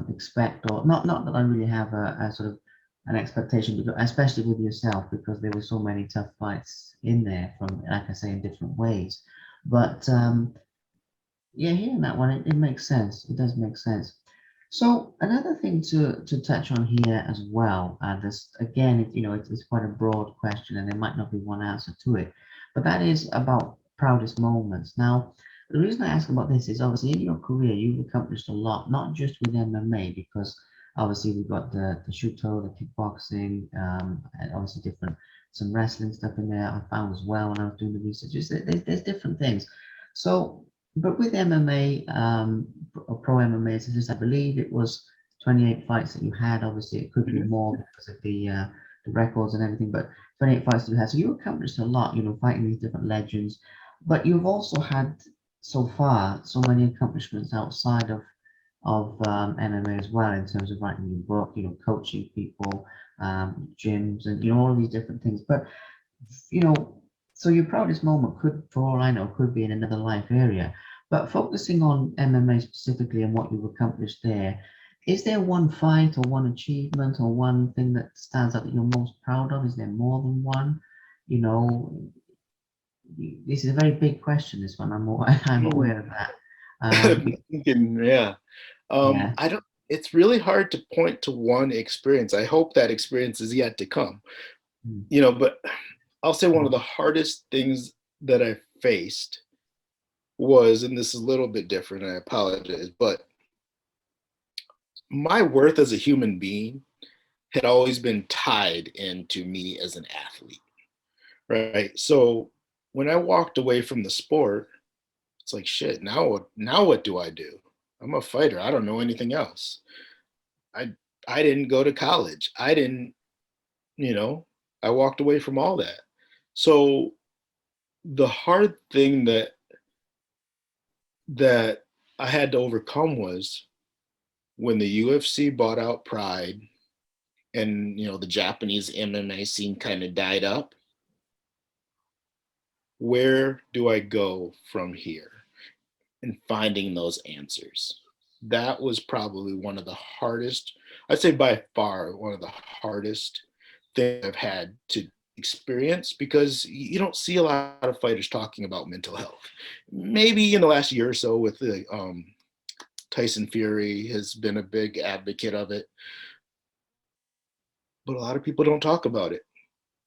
expect, or not that I really have a sort of an expectation, because, especially with yourself, because there were so many tough fights in there from, like I say, in different ways. But yeah, hearing that one, it makes sense. It does make sense. So another thing to touch on here as well, and this again, it's quite a broad question, and there might not be one answer to it, but that is about proudest moments. Now, the reason I ask about this is obviously in your career you've accomplished a lot, not just with MMA, because obviously we've got the Shuto, the kickboxing, and obviously different some wrestling stuff in there. I found as well when I was doing the research. There's different things. So but with MMA, or pro MMA, since I believe it was 28 fights that you had. Obviously, it could be Mhm. more because of the records and everything, but 28 fights that you had. So you accomplished a lot, fighting these different legends. But you've also had so far so many accomplishments outside of MMA as well, in terms of writing your book, coaching people, gyms, and all of these different things. But you know, so your proudest moment could, for all I know, could be in another life area. But focusing on MMA specifically and what you've accomplished there, is there one fight or one achievement or one thing that stands out that you're most proud of? Is there more than one? You know, this is a very big question. This one, I'm aware of that. Thinking, yeah. Yeah. I don't. It's really hard to point to one experience. I hope that experience is yet to come. Mm, But I'll say one of the hardest things that I faced was, and this is a little bit different. I apologize, but my worth as a human being had always been tied into me as an athlete, right? So when I walked away from the sport, it's like shit. Now what do I do? I'm a fighter. I don't know anything else. I I didn't go to college. I didn't, you know, I walked away from all that. So the hard thing that I had to overcome was when the UFC bought out Pride and the Japanese MMA scene kind of died up. Where do I go from here? And finding those answers. That was probably one of the hardest, I'd say by far one of the hardest things I've had to experience, because you don't see a lot of fighters talking about mental health. Maybe in the last year or so with the Tyson Fury has been a big advocate of it, but a lot of people don't talk about it.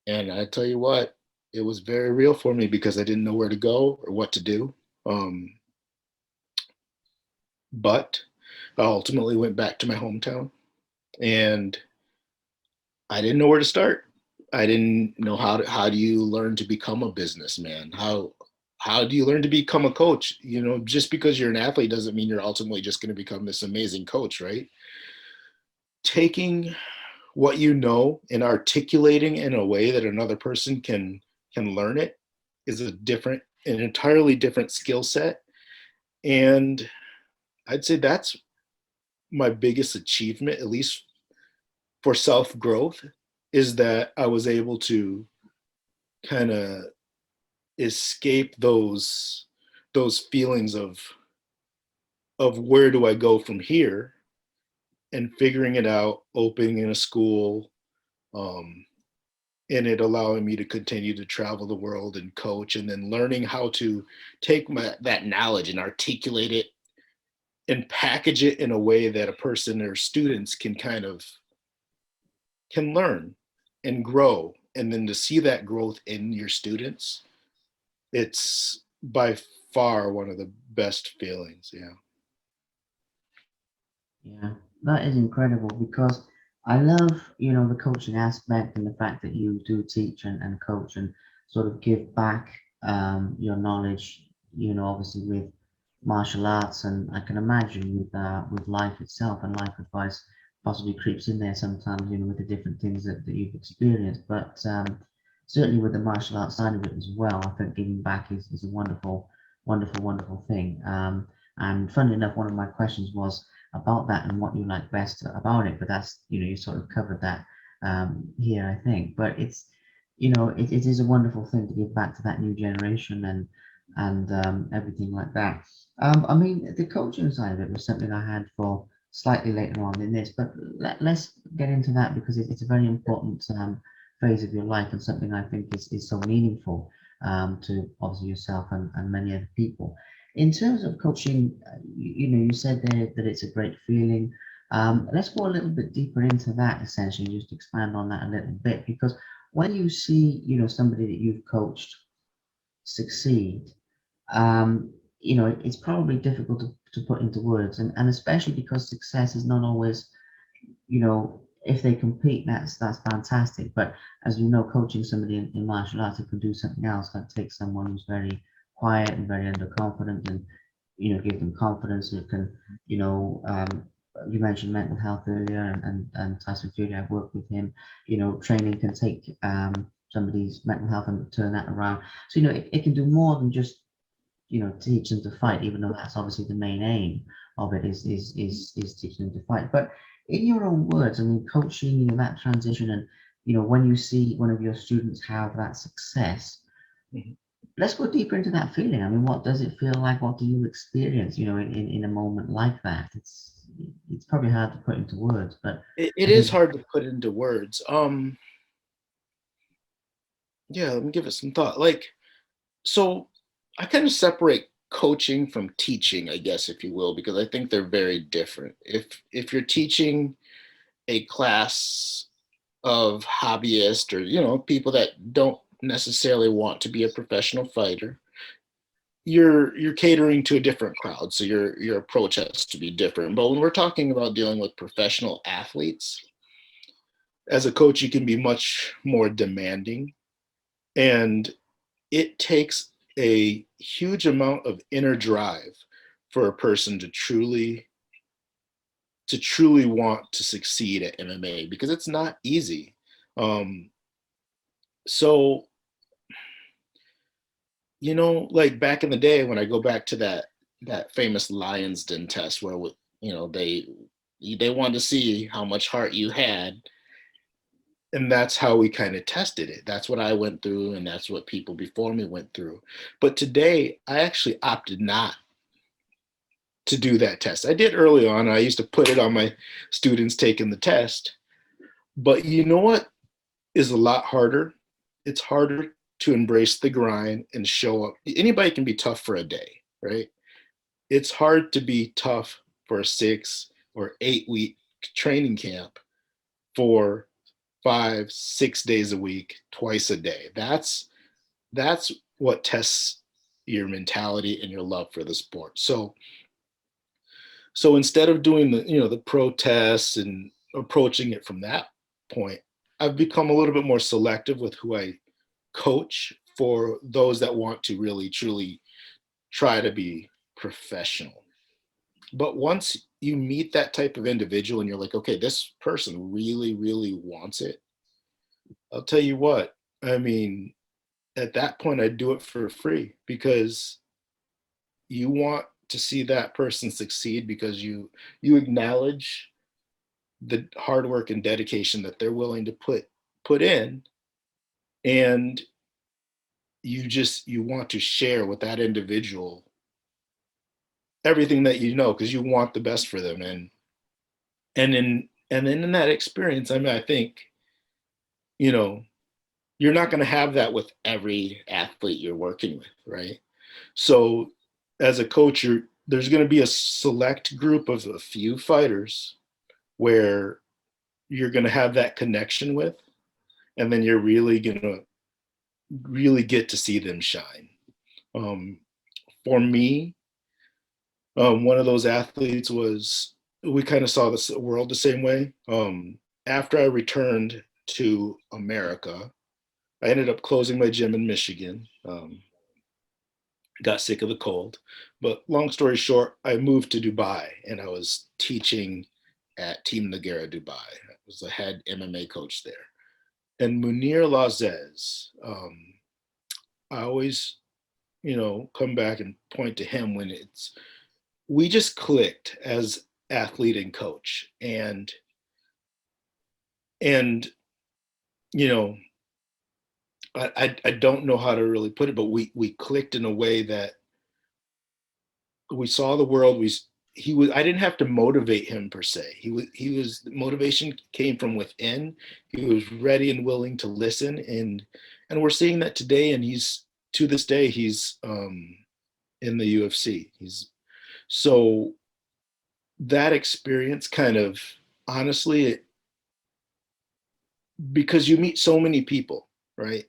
And I tell you what, it was very real for me because I didn't know where to go or what to do. Um, but I ultimately went back to my hometown and I didn't know where to start. I didn't know how do you learn to become a businessman? How do you learn to become a coach? Just because you're an athlete doesn't mean you're ultimately just going to become this amazing coach, right? Taking what you know and articulating in a way that another person can learn it is an entirely different skill set. And I'd say that's my biggest achievement, at least for self growth, is that I was able to kind of escape those feelings of where do I go from here, and figuring it out, opening in a school, um, and it allowing me to continue to travel the world and coach, and then learning how to take that knowledge and articulate it and package it in a way that a person or students can learn and grow, and then to see that growth in your students, it's by far one of the best feelings. Yeah. yeah, that is incredible because I love, the coaching aspect and the fact that you do teach and coach and sort of give back your knowledge, obviously with martial arts, and I can imagine with life itself, and life advice possibly creeps in there sometimes, with the different things that you've experienced. But certainly with the martial arts side of it as well, I think giving back is a wonderful, wonderful, wonderful thing. And funnily enough, one of my questions was about that and what you like best about it. But that's, you sort of covered that here, I think. But it is a wonderful thing to give back to that new generation and everything like that. I mean, the coaching side of it was something I had for slightly later on in this, but let's get into that because it's a very important phase of your life and something I think is so meaningful to obviously yourself and many other people. In terms of coaching, you said there that it's a great feeling. Let's go a little bit deeper into that, essentially, just expand on that a little bit, because when you see, somebody that you've coached succeed, it's probably difficult to put into words, and especially because success is not always, if they compete, that's fantastic. But as you know, coaching somebody in martial arts who can do something else, that takes someone who's very quiet and very underconfident, and give them confidence. It can, you mentioned mental health earlier, and Tyson Fury, I've worked with him. Training can take somebody's mental health and turn that around. So it can do more than just teach them to fight, even though that's obviously the main aim of it is teaching them to fight. But in your own words, I mean, coaching, that transition, and when you see one of your students have that success, Mhm. let's go deeper into that feeling. I mean, what does it feel like? What do you experience, in a moment like that? It's probably hard to put into words, but It I is think, hard to put into words. Yeah, let me give it some thought. Like, so I kind of separate coaching from teaching, I guess, if you will, because I think they're very different. If you're teaching a class of hobbyists or people that don't necessarily want to be a professional fighter, you're catering to a different crowd, so your approach has to be different. But when we're talking about dealing with professional athletes, as a coach you can be much more demanding, and it takes a huge amount of inner drive for a person to truly want to succeed at MMA, because it's not easy. Um, so like back in the day, when I go back to that famous Lions Den test where they wanted to see how much heart you had, and that's how we kind of tested it. That's what I went through, and that's what people before me went through. But today, I actually opted not to do that test. I did early on. I used to put it on my students taking the test. But you know what is a lot harder? It's harder to embrace the grind and show up. Anybody can be tough for a day, right? It's hard to be tough for a 6 or 8 week training camp for 5, 6 days a week, twice a day. That's what tests your mentality and your love for the sport. So instead of doing the protests and approaching it from that point, I've become a little bit more selective with who I coach for those that want to really truly try to be professional. But once you meet that type of individual and you're like, okay, this person really, really wants it, I'll tell you what, I mean, at that point, I'd do it for free, because you want to see that person succeed, because you acknowledge the hard work and dedication that they're willing to put in, and you want to share with that individual everything that because you want the best for them. And then in that experience, I mean, I think you know you're not going to have that with every athlete you're working with, right? So as a coach, there's going to be a select group of a few fighters where you're going to have that connection with, and then you're really going to really get to see them shine. um, for me, one of those athletes was, we kind of saw the world the same way. After I returned to America, I ended up closing my gym in Michigan. Got sick of the cold. But long story short, I moved to Dubai and I was teaching at Team Nagara Dubai. I was the head MMA coach there. And Munir Lazez, I always, come back and point to him when we just clicked as athlete and coach. And you know, I don't know how to really put it, but we clicked in a way that we saw the world. I didn't have to motivate him per se. He was the motivation came from within. He was ready and willing to listen, and we're seeing that today. And he's to this day he's in the UFC. He's so that experience kind of, honestly, because you meet so many people, right?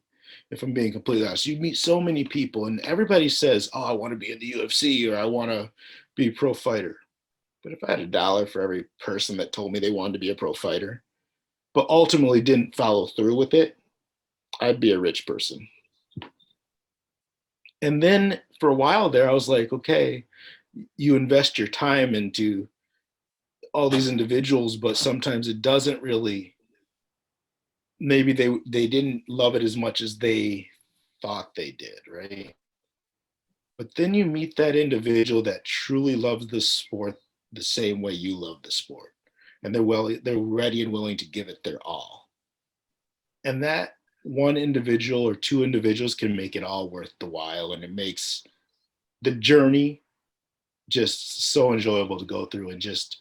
If I'm being completely honest, you meet so many people, and everybody says, "Oh, I want to be in the UFC," or "I want to be a pro fighter." But if I had $1 for every person that told me they wanted to be a pro fighter, but ultimately didn't follow through with it, I'd be a rich person. And then for a while there, I was like, okay, you invest your time into all these individuals, but sometimes it doesn't really, maybe they didn't love it as much as they thought they did, right? But then you meet that individual that truly loves the sport the same way you love the sport. And they're ready and willing to give it their all. And that one individual or two individuals can make it all worth the while. And it makes the journey just so enjoyable to go through and just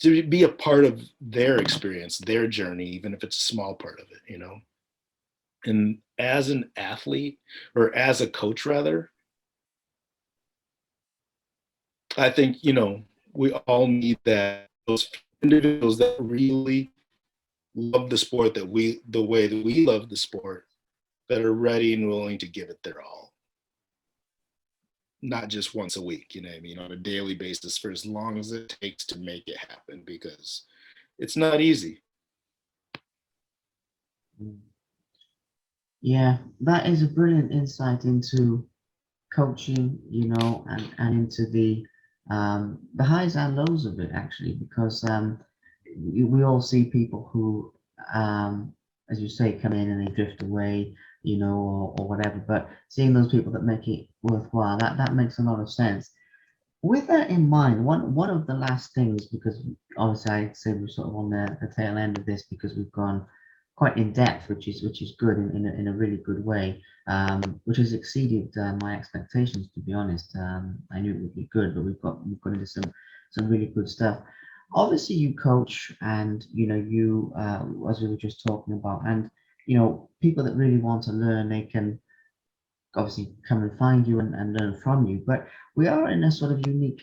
to be a part of their experience, their journey, even if it's a small part of it. And as an athlete or as a coach, rather, I think, we all need that, those individuals that really love the sport the way that we love the sport, that are ready and willing to give it their all. Not just once a week, you know what I mean, on a daily basis for as long as it takes to make it happen, because it's not easy. Mm. Yeah, that is a brilliant insight into coaching, and into the highs and lows of it actually, because we all see people who, as you say, come in and they drift away, or whatever. But seeing those people that make it worthwhile, that makes a lot of sense. With that in mind, one of the last things, because obviously I'd say we're sort of on the tail end of this because we've gone quite in depth, which is good in a really good way, which has exceeded my expectations, to be honest. I knew it would be good, but we've got into some really good stuff. Obviously, you coach, and you as we were just talking about, and people that really want to learn, they can obviously come and find you and learn from you. But we are in a sort of unique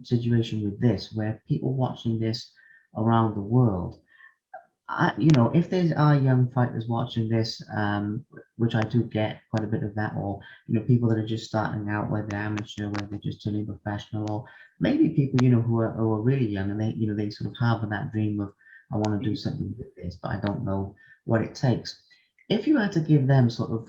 situation with this, where people watching this around the world, if there are young fighters watching this, which I do get quite a bit of that, or people that are just starting out, whether they're amateur, whether they're just turning professional, or maybe people who are really young, and they sort of have that dream of, I want to do something with this, but I don't know what it takes. If you had to give them sort of,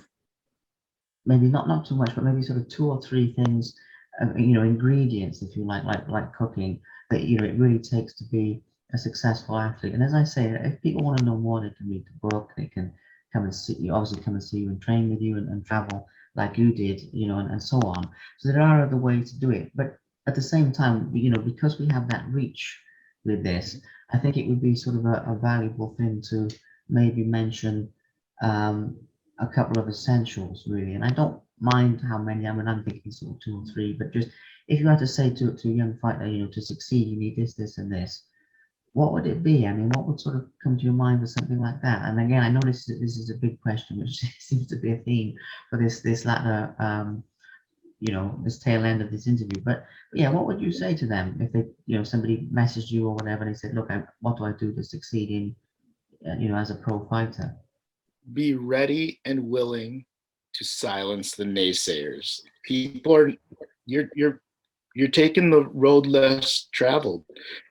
maybe not too much, but maybe sort of two or three things, ingredients, if you like cooking, that it really takes to be a successful athlete. And as I say, if people want to know more, they can read the book, they can come and see you, obviously come and see you and train with you, and travel like you did, and so on. So there are other ways to do it, but at the same time, because we have that reach with this, I think it would be sort of a valuable thing to maybe mention, um, a couple of essentials, really. And I don't mind how many. I mean, I'm thinking sort of two or three, but just if you had to say to a young fighter, to succeed, you need this, this, and this. What would it be? I mean, what would sort of come to your mind with something like that? And again, I know this is a big question, which seems to be a theme for this latter, this tail end of this interview. But yeah, what would you say to them if they, somebody messaged you or whatever, and they said, "Look, what do I do to succeed in, as a pro fighter?" Be ready and willing to silence the naysayers. People are you're taking the road less traveled,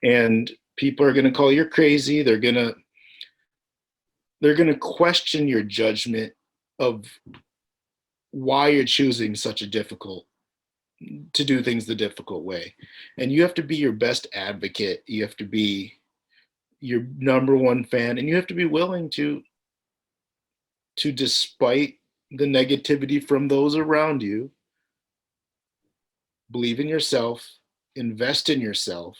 and people are going to call you crazy. They're going to question your judgment of why you're choosing such a difficult to do things the difficult way. And you have to be your best advocate. You have to be your number one fan, and you have to be willing to despite the negativity from those around you, believe in yourself, invest in yourself,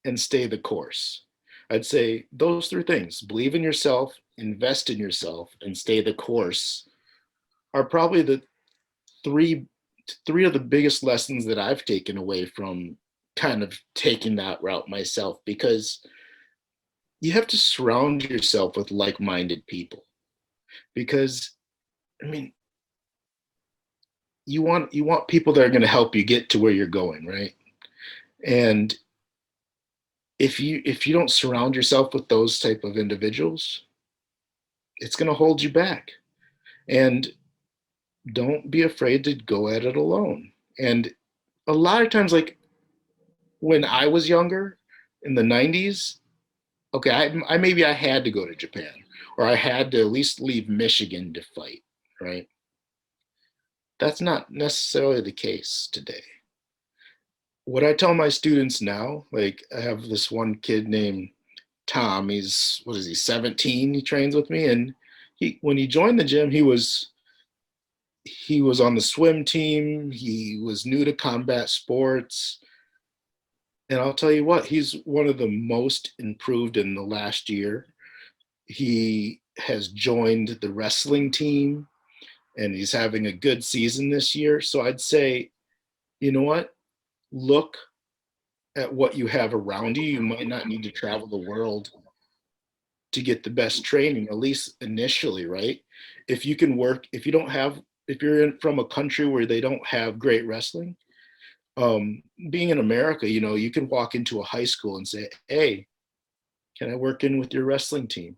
and stay the course. I'd say those three things: believe in yourself, invest in yourself, and stay the course, are probably the three three of the biggest lessons that I've taken away from kind of taking that route myself, because you have to surround yourself with like-minded people. Because I mean, you want people that are going to help you get to where you're going, right? And if you don't surround yourself with those type of individuals, it's going to hold you back. And don't be afraid to go at it alone. And a lot of times, like when I was younger in the 90s, okay, I maybe I had to go to Japan, or I had to at least leave Michigan to fight, right? That's not necessarily the case today. What I tell my students now, like I have this one kid named Tom. He's, what is he, 17? He trains with me, and he when he joined the gym, he was on the swim team. He was new to combat sports. And I'll tell you what, he's one of the most improved in the last year. He has joined the wrestling team and he's having a good season this year. So I'd say, you know what? Look at what you have around you. You might not need to travel the world to get the best training, at least initially, right? If you can work, if you don't have, if you're from a country where they don't have great wrestling, being in America, you know, you can walk into a high school and say, hey, can I work in with your wrestling team?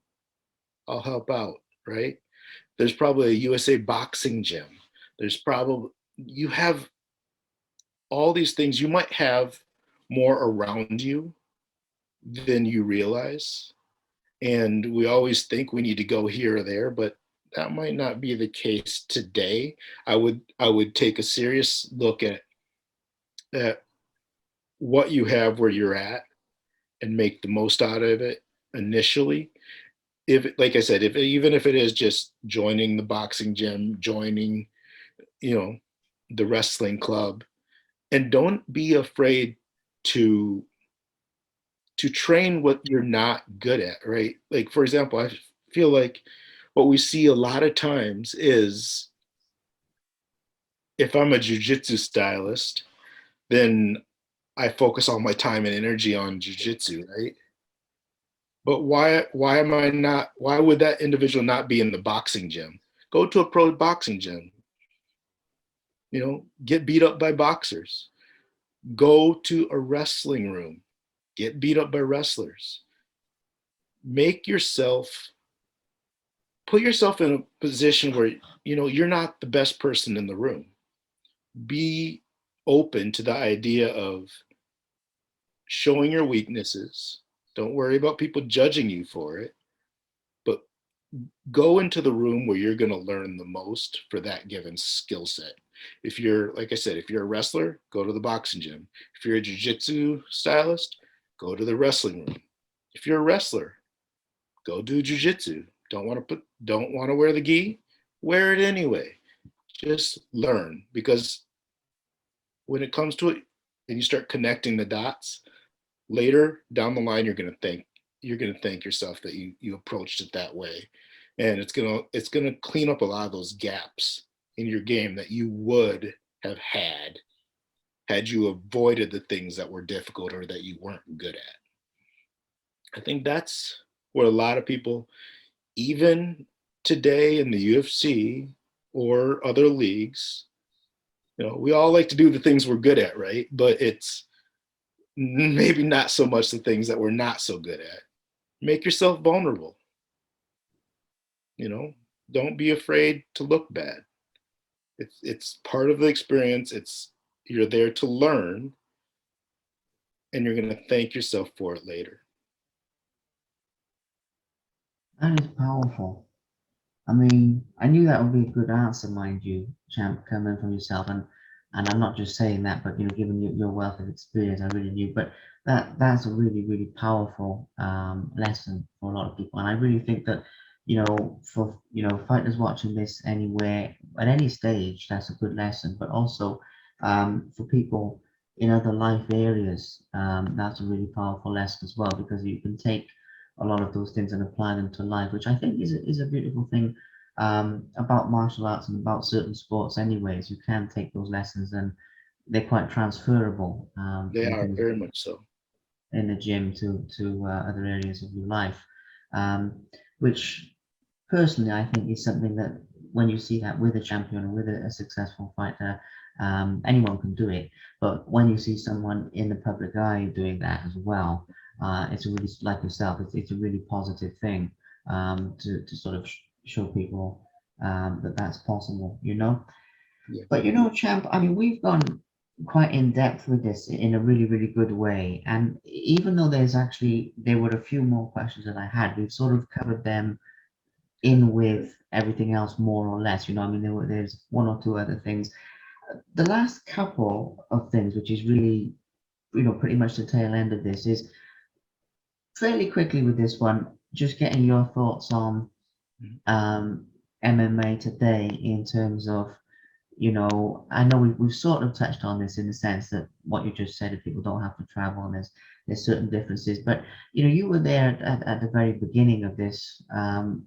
I'll help out, right? There's probably a USA boxing gym. There's probably, you have all these things. You might have more around you than you realize. And we always think we need to go here or there, but that might not be the case today. I would take a serious look at what you have where you're at and make the most out of it initially. If, like I said, if even if it is just joining the boxing gym, joining, you know, the wrestling club, and don't be afraid to train what you're not good at, right? Like for example, I feel like what we see a lot of times is if I'm a jujitsu stylist, then I focus all my time and energy on jujitsu, right? But why am I not, why would that individual not be in the boxing gym? Go to a pro boxing gym, you know, get beat up by boxers. Go to a wrestling room, get beat up by wrestlers. Make yourself, put yourself in a position where, you know, you're not the best person in the room. Be open to the idea of showing your weaknesses. Don't worry about people judging you for it, but go into the room where you're going to learn the most for that given skill set. If you're, like I said, if you're a wrestler, go to the boxing gym. If you're a jiu-jitsu stylist, go to the wrestling room. If you're a wrestler, go do jiu-jitsu. Don't want to wear the gi? Wear it anyway. Just learn, because when it comes to it and you start connecting the dots, later down the line you're going to thank yourself that you approached it that way. And it's going to clean up a lot of those gaps in your game that you would have had you avoided the things that were difficult or that you weren't good at. I think that's what a lot of people, even today in the UFC or other leagues, you know, we all like to do the things we're good at, right? But it's maybe not so much the things that we're not so good at. Make yourself vulnerable, you know, don't be afraid to look bad. It's part of the experience. It's, you're there to learn and you're going to thank yourself for it later. That is powerful. I mean, I knew that would be a good answer, mind you, champ, coming from yourself, and I'm not just saying that, but you know, given your wealth of experience, I really knew. But that's a really really powerful lesson for a lot of people, and I really think that you know, for you know fighters watching this anywhere at any stage, that's a good lesson. But also for people in other life areas, that's a really powerful lesson as well, because you can take a lot of those things and apply them to life, which I think is a beautiful thing about martial arts and about certain sports. Anyways, you can take those lessons and they're quite transferable They from are things very much so. in the gym to other areas of your life, um, which personally I think is something that when you see that with a champion or with a successful fighter, anyone can do it. But when you see someone in the public eye doing that as well, it's a really, like yourself, it's a really positive thing to sort of show people that that's possible, you know. Yeah. But you know, champ, I mean, we've gone quite in depth with this in a really, really good way. And even though there were a few more questions that I had, we've sort of covered them in with everything else more or less. You know, I mean, there's one or two other things. The last couple of things, which is really, you know, pretty much the tail end of this, is fairly quickly with this one, just getting your thoughts on Mhm. MMA today in terms of I know we've sort of touched on this in the sense that what you just said, if people don't have to travel, and there's certain differences. But you were there at the very beginning of this,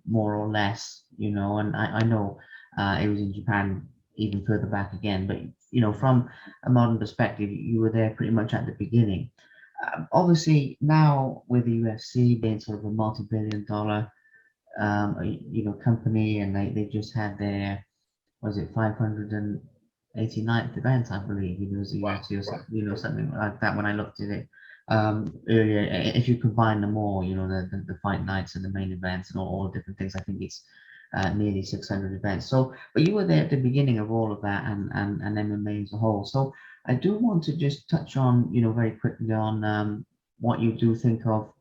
more or less. And I know it was in Japan even further back again. But from a modern perspective, you were there pretty much at the beginning. Obviously, now with the UFC being sort of a multi-billion-dollar, company, and they just had their, was it 589th event, I believe, it was the Wow. UFC or something, something like that when I looked at it earlier. If you combine them all, the fight nights and the main events and all the different things, I think it's nearly 600 events. So, but you were there at the beginning of all of that, and MMA as a whole. So I do want to just touch on, very quickly on what you do think of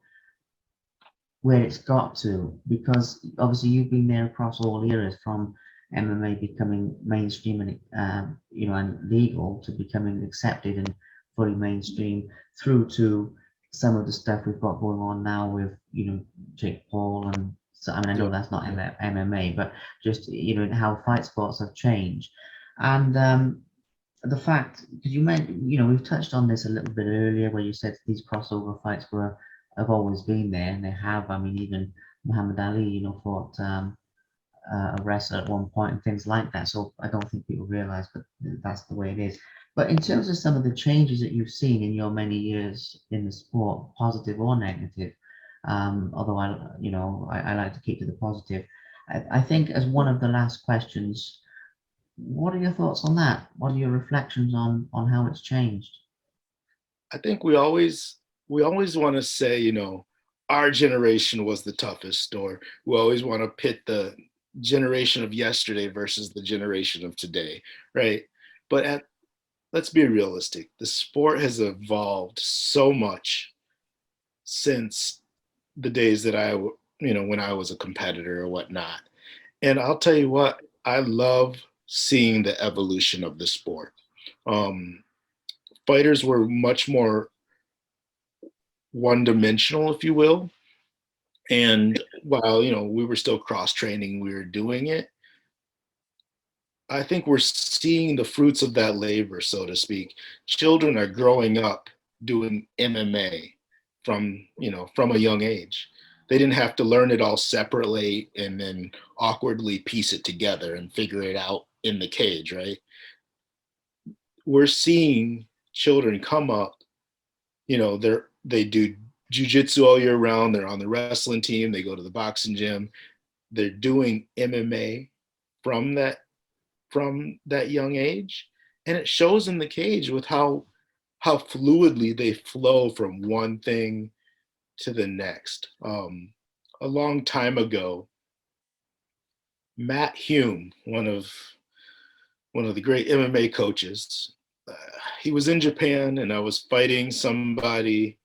where it's got to, because obviously you've been there across all eras, from MMA becoming mainstream and and legal, to becoming accepted and fully mainstream, through to some of the stuff we've got going on now with Jake Paul. And so, I mean, I know Yep. that's not MMA, but just how fight sports have changed. And the fact, because you meant, we've touched on this a little bit earlier, where you said these crossover fights have always been there, and they have. I mean, even Muhammad Ali, fought a wrestler at one point and things like that. So I don't think people realize, but that's the way it is. But in terms of some of the changes that you've seen in your many years in the sport, positive or negative, although I like to keep to the positive. I think, as one of the last questions, what are your thoughts on that? What are your reflections on how it's changed? I think we always want to say, our generation was the toughest, or we always want to pit the generation of yesterday versus the generation of today, right? But let's be realistic. The sport has evolved so much since the days that when I was a competitor or whatnot. And I'll tell you what, I love seeing the evolution of the sport. Um, Fighters were much more one dimensional, if you will. And while, we were still cross training, we were doing it. I think we're seeing the fruits of that labor, so to speak. Children are growing up doing MMA from a young age. They didn't have to learn it all separately and then awkwardly piece it together and figure it out in the cage, right? We're seeing children come up, they do jujitsu all year round, they're on the wrestling team, they go to the boxing gym, they're doing MMA from that young age, and it shows in the cage with how fluidly they flow from one thing to the next. A long time ago, Matt Hume, one of the great MMA coaches, uh, he was in Japan, and I was fighting somebody,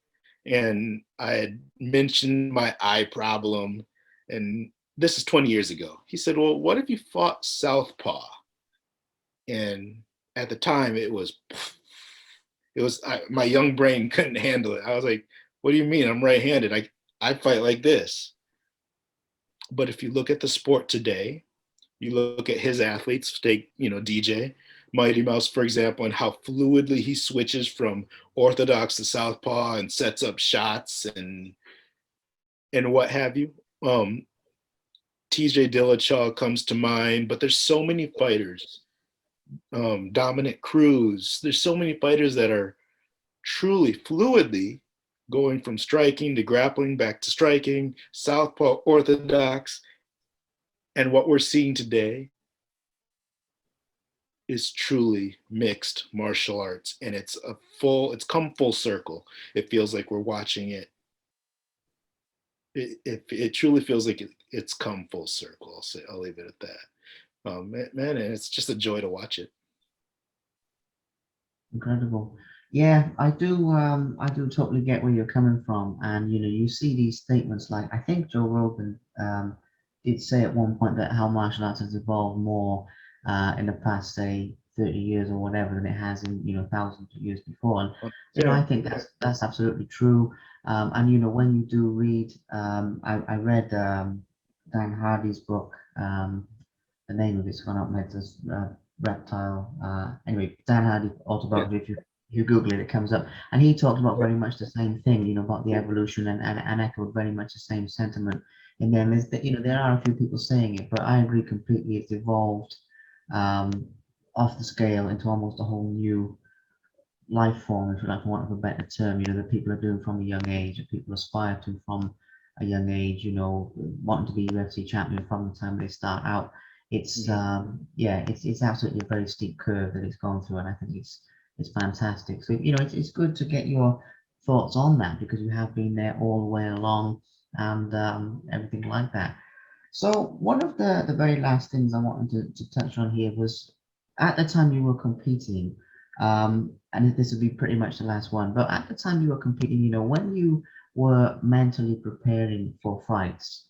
and I had mentioned my eye problem, and this is 20 years ago. He said, "Well, what if you fought Southpaw?" And at the time, my young brain couldn't handle it. I was like, "What do you mean? I'm right-handed. I fight like this." But if you look at the sport today, you look at his athletes, take DJ Mighty Mouse, for example, and how fluidly he switches from orthodox to southpaw and sets up shots and what have you. TJ Dillashaw comes to mind, but there's so many fighters. Dominic Cruz. There's so many fighters that are truly fluidly going from striking to grappling, back to striking, southpaw, orthodox. And what we're seeing today is truly mixed martial arts, and it's come full circle. It feels like we're watching it. It truly feels like it's come full circle. I'll leave it at that. Man, and it's just a joy to watch it. Incredible. Yeah, I do totally get where you're coming from. And you see these statements, like, I think Joe Rogan did say at one point that how martial arts has evolved more in the past, say, 30 years or whatever, than it has in, thousands of years before. And I 100%. think that's absolutely true. And when you do read, I read Dan Hardy's book, the name of it's gone up next. reptile. Anyway, Dan Hardy autobiography. If you Google it, it comes up, and he talked about very much the same thing. About the evolution, and echoed very much the same sentiment. And then there's there are a few people saying it, but I agree completely. It's evolved um, off the scale into almost a whole new life form, if you like, for want of a better term, that people are doing from a young age, that people aspire to from a young age, wanting to be UFC champion from the time they start out. It's Mhm. yeah, it's absolutely a very steep curve that it's gone through, and I think it's fantastic. So it's good to get your thoughts on that because you have been there all the way along and everything like that. So one of the very last things I wanted to touch on here was at the time you were competing, and this would be pretty much the last one, but at the time you were competing, when you were mentally preparing for fights,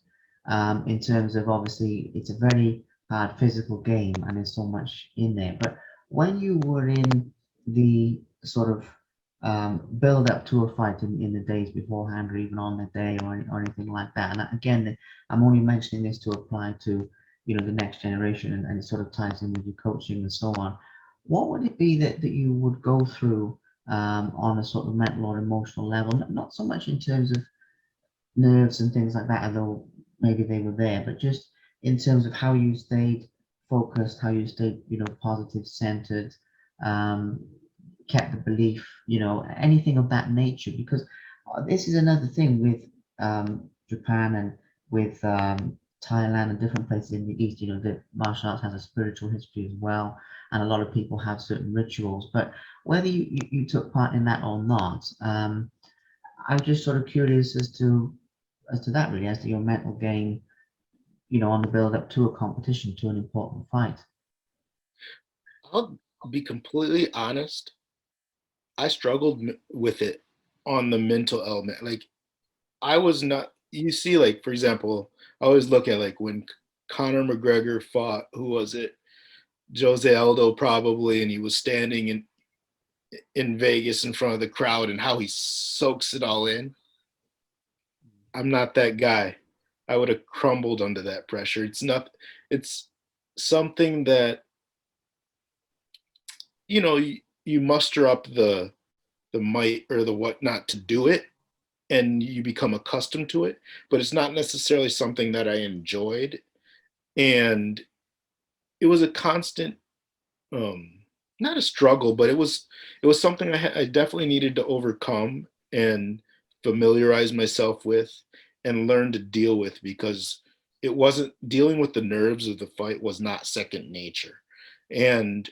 in terms of obviously it's a very hard physical game and there's so much in there, but when you were in the sort of build up to a fight in the days beforehand or even on the day or anything like that, and again, I'm only mentioning this to apply to, the next generation and it sort of ties in with your coaching and so on. What would it be that you would go through on a sort of mental or emotional level? Not so much in terms of nerves and things like that, although maybe they were there, but just in terms of how you stayed focused, how you stayed, positive centered, um, kept the belief, anything of that nature. Because this is another thing with Japan and with Thailand and different places in the East, that martial arts has a spiritual history as well. And a lot of people have certain rituals. But whether you took part in that or not, I'm just sort of curious as to that really, as to your mental game, on the build up to a competition, to an important fight. I'll be completely honest. I struggled with it on the mental element. Like I was not. You see, like for example, I always look at like when Conor McGregor fought. Who was it? Jose Aldo probably, and he was standing in Vegas in front of the crowd and how he soaks it all in. I'm not that guy. I would have crumbled under that pressure. It's not. It's something that you muster up the might or the whatnot to do it, and you become accustomed to it. But it's not necessarily something that I enjoyed, and it was a constant, um, not a struggle, but it was something I definitely needed to overcome and familiarize myself with and learn to deal with because it wasn't dealing with the nerves of the fight was not second nature. And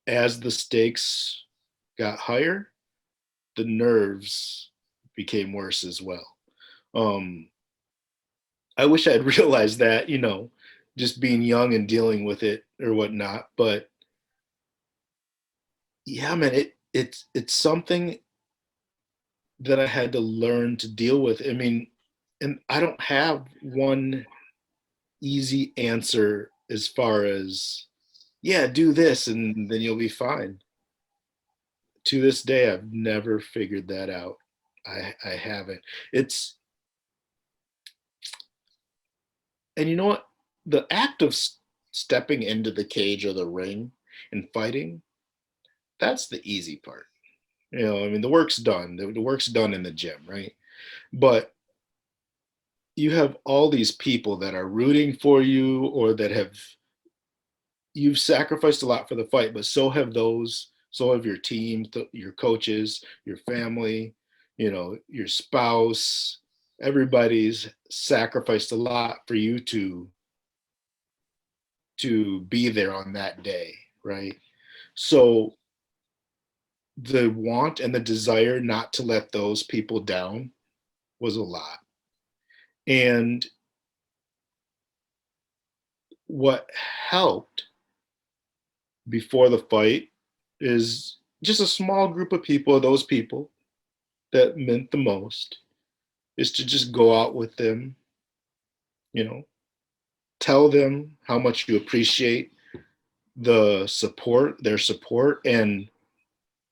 as the stakes got higher, the nerves became worse as well. Um, I wish I'd realized that, just being young and dealing with it or whatnot. But yeah, man, it's something that I had to learn to deal with. I mean, and I don't have one easy answer as far as, yeah, do this and then you'll be fine. To this day, I've never figured that out. I haven't. It's And you know what? The act of stepping into the cage or the ring and fighting, that's the easy part. I mean, the work's done. The work's done in the gym, right? But you have all these people that are rooting for you or that you've sacrificed a lot for the fight, but so have your team, your coaches, your family, your spouse. Everybody's sacrificed a lot for you to be there on that day, right? So the want and the desire not to let those people down was a lot. And what helped before the fight is just a small group of people, those people that meant the most, is to just go out with them, you know, tell them how much you appreciate their support, and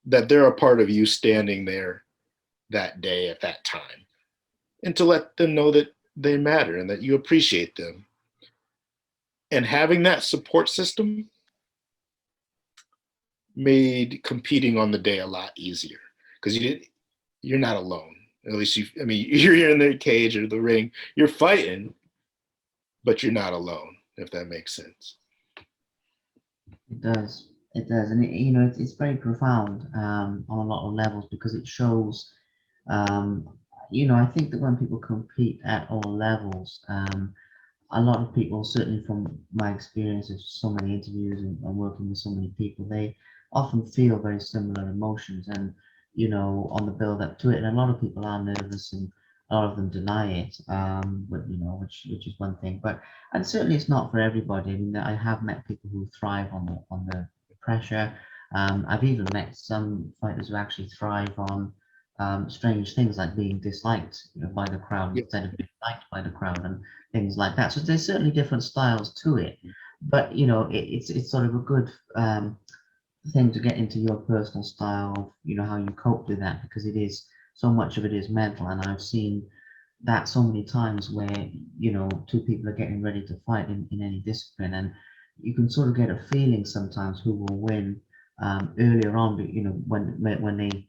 that they're a part of you standing there that day at that time, and to let them know that they matter and that you appreciate them. And having that support system made competing on the day a lot easier because you're not alone. At least I mean, you're in the cage or the ring, you're fighting, but you're not alone, if that makes sense. It does. It does, and it's very profound on a lot of levels because it shows. I think that when people compete at all levels, a lot of people, certainly from my experience of so many interviews and working with so many people, they often feel very similar emotions and, on the build up to it. And a lot of people are nervous and a lot of them deny it, which is one thing. But, and certainly it's not for everybody. I mean, I have met people who thrive on the pressure. I've even met some fighters who actually thrive on strange things like being disliked, by the crowd Yeah. instead of being liked by the crowd. And things like that. So there's certainly different styles to it, but it's sort of a good thing to get into your personal style of how you cope with that because it is so much of it is mental, and I've seen that so many times where two people are getting ready to fight in any discipline, and you can sort of get a feeling sometimes who will win earlier on, but when they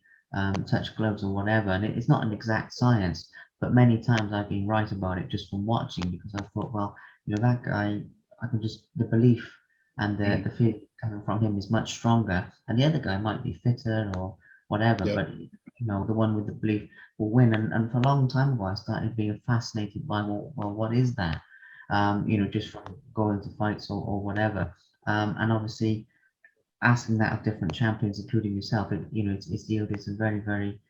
touch gloves or whatever, and it's not an exact science, but many times I've been right about it just from watching because I thought, well, that guy, I can just the belief and the Mm. feeling coming from him is much stronger, and the other guy might be fitter or whatever, Yep. but the one with the belief will win. And for a long time ago, I started being fascinated by, well, what is that? Just from going to fights or whatever. And obviously, asking that of different champions, including yourself, it's yielded some very, very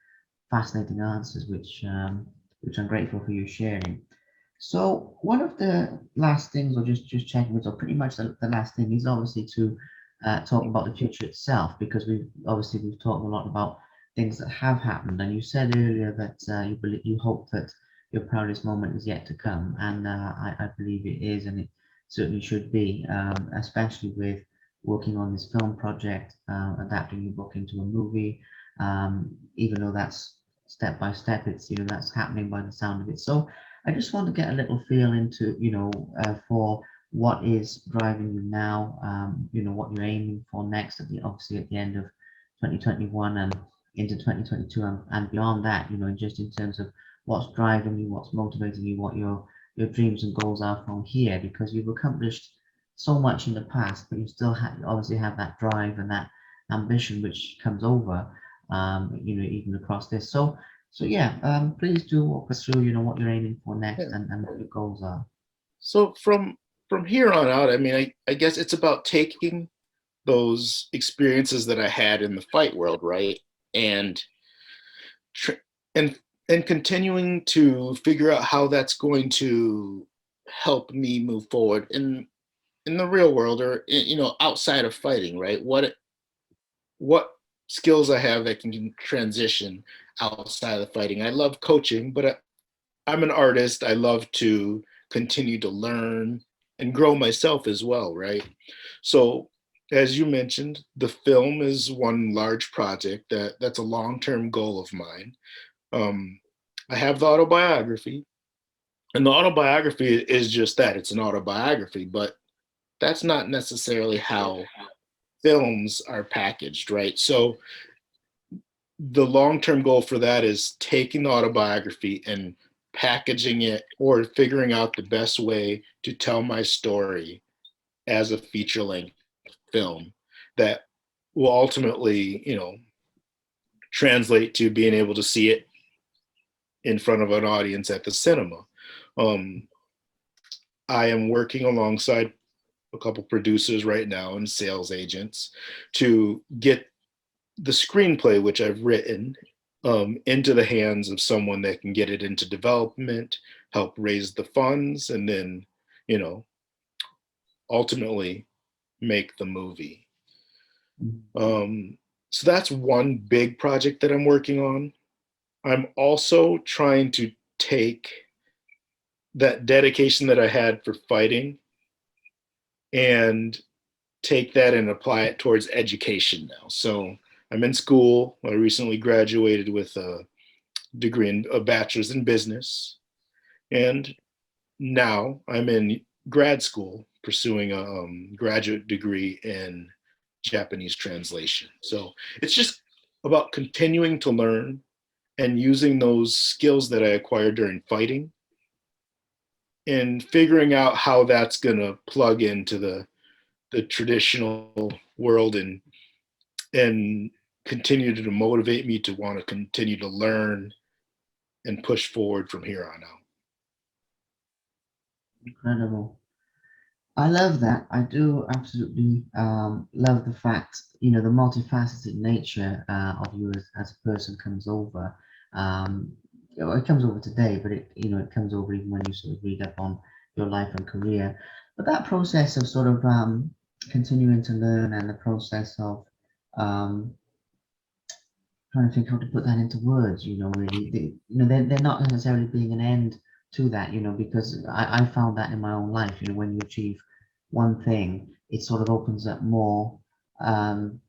fascinating answers, which I'm grateful for you sharing. So one of the last things, or just checking with, or pretty much the last thing, is obviously to talk about the future itself, because we've talked a lot about things that have happened, and you said earlier that you hope that your proudest moment is yet to come, and I believe it is, and it certainly should be, especially with working on this film project, adapting your book into a movie, even though that's step by step, it's that's happening by the sound of it. So I just want to get a little feel into, for what is driving you now, what you're aiming for next obviously at the end of 2021 and into 2022 and beyond that, just in terms of what's driving you, what's motivating you, what your dreams and goals are from here, because you've accomplished so much in the past, but you still obviously have that drive and that ambition which comes over, even across this. So yeah, please do walk us through, what you're aiming for next Yeah. and what your goals are. So from here on out, I mean, I guess it's about taking those experiences that I had in the fight world, right, and tr- and and continuing to figure out how that's going to help me move forward in the real world or outside of fighting, right? What skills I have that can transition outside of fighting. I love coaching, but I'm an artist. I love to continue to learn and grow myself as well, right? So, as you mentioned, the film is one large project that's a long-term goal of mine. Um, I have the autobiography, and the autobiography is just that. It's an autobiography, but that's not necessarily how films are packaged, right? So the long-term goal for that is taking the autobiography and packaging it or figuring out the best way to tell my story as a feature-length film that will ultimately, translate to being able to see it in front of an audience at the cinema. Um, I am working alongside a couple producers right now and sales agents to get the screenplay, which I've written, into the hands of someone that can get it into development, help raise the funds, and then, you know, ultimately make the movie. Um, so that's one big project that I'm working on. I'm also trying to take that dedication that I had for fighting and take that and apply it towards education now. So I'm in school. I recently graduated with a degree in a bachelor's in business. And now I'm in grad school pursuing a graduate degree in Japanese translation. So it's just about continuing to learn and using those skills that I acquired during fighting and figuring out how that's going to plug into the traditional world and continue to motivate me to want to continue to learn and push forward from here on out. Incredible. I love that. I do absolutely love the fact, the multifaceted nature of you as a person comes over. It comes over today, but it comes over even when you sort of read up on your life and career. But that process of sort of continuing to learn and the process of um, trying to think how to put that into words, really. They're not necessarily being an end to that, because I found that in my own life, when you achieve one thing, it sort of opens up more, um,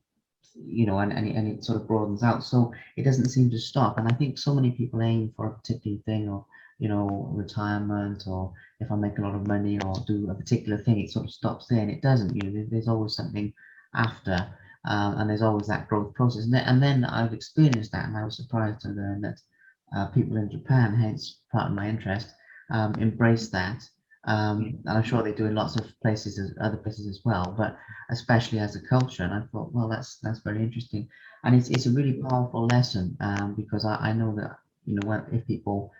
and it sort of broadens out. So it doesn't seem to stop. And I think so many people aim for a particular thing or, retirement or if I make a lot of money or do a particular thing, it sort of stops there and it doesn't, there's always something after. And there's always that growth process. And then I've experienced that, and I was surprised to learn that people in Japan, hence part of my interest, embrace that. And I'm sure they do in lots of places, other places as well, but especially as a culture. And I thought, well, that's very interesting, and it's a really powerful lesson because I know that if people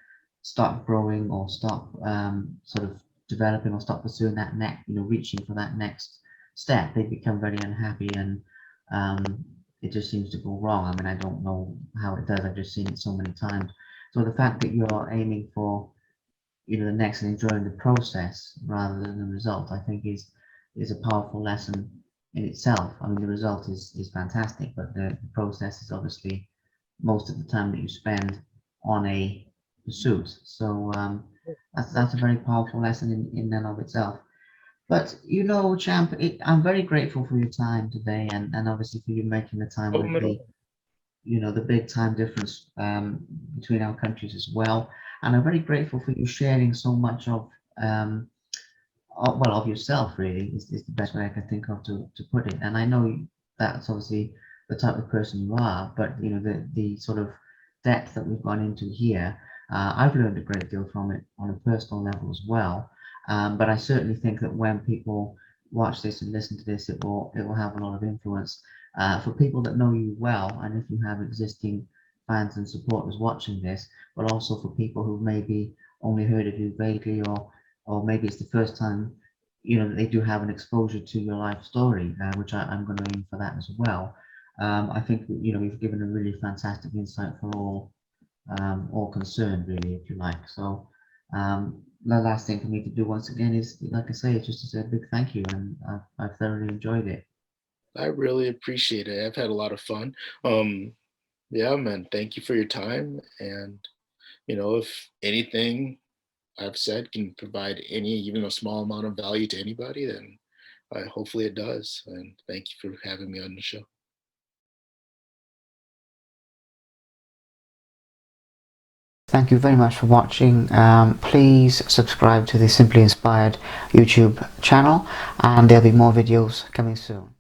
stop growing or stop sort of developing or stop pursuing that next, reaching for that next step, they become very unhappy and it just seems to go wrong. I mean, I don't know how it does. I've just seen it so many times. So the fact that you're aiming for, the next and enjoying the process rather than the result, I think is a powerful lesson in itself. I mean, the result is fantastic, but the process is obviously most of the time that you spend on a pursuit. So that's a very powerful lesson in and of itself. But Champ, I'm very grateful for your time today, and obviously for you making the time with the the big time difference between our countries as well. And I'm very grateful for you sharing so much um, of yourself. Really, is the best way I can think of to put it. And I know that's obviously the type of person you are, but the sort of depth that we've gone into here, I've learned a great deal from it on a personal level as well. But I certainly think that when people watch this and listen to this, it will have a lot of influence for people that know you well, and if you have existing fans and supporters watching this, but also for people who maybe only heard of you vaguely, or maybe it's the first time that they do have an exposure to your life story, which I'm going to aim for that as well. I think we've given a really fantastic insight for all concerned, really, if you like. So the last thing for me to do once again is, like I say, it's just to say a big thank you, and I've thoroughly enjoyed it. I really appreciate it. I've had a lot of fun. Um, yeah, man, thank you for your time. And, if anything I've said can provide any, even a small amount of value to anybody, then hopefully it does. And thank you for having me on the show. Thank you very much for watching. Please subscribe to the Simply Inspired YouTube channel, and there'll be more videos coming soon.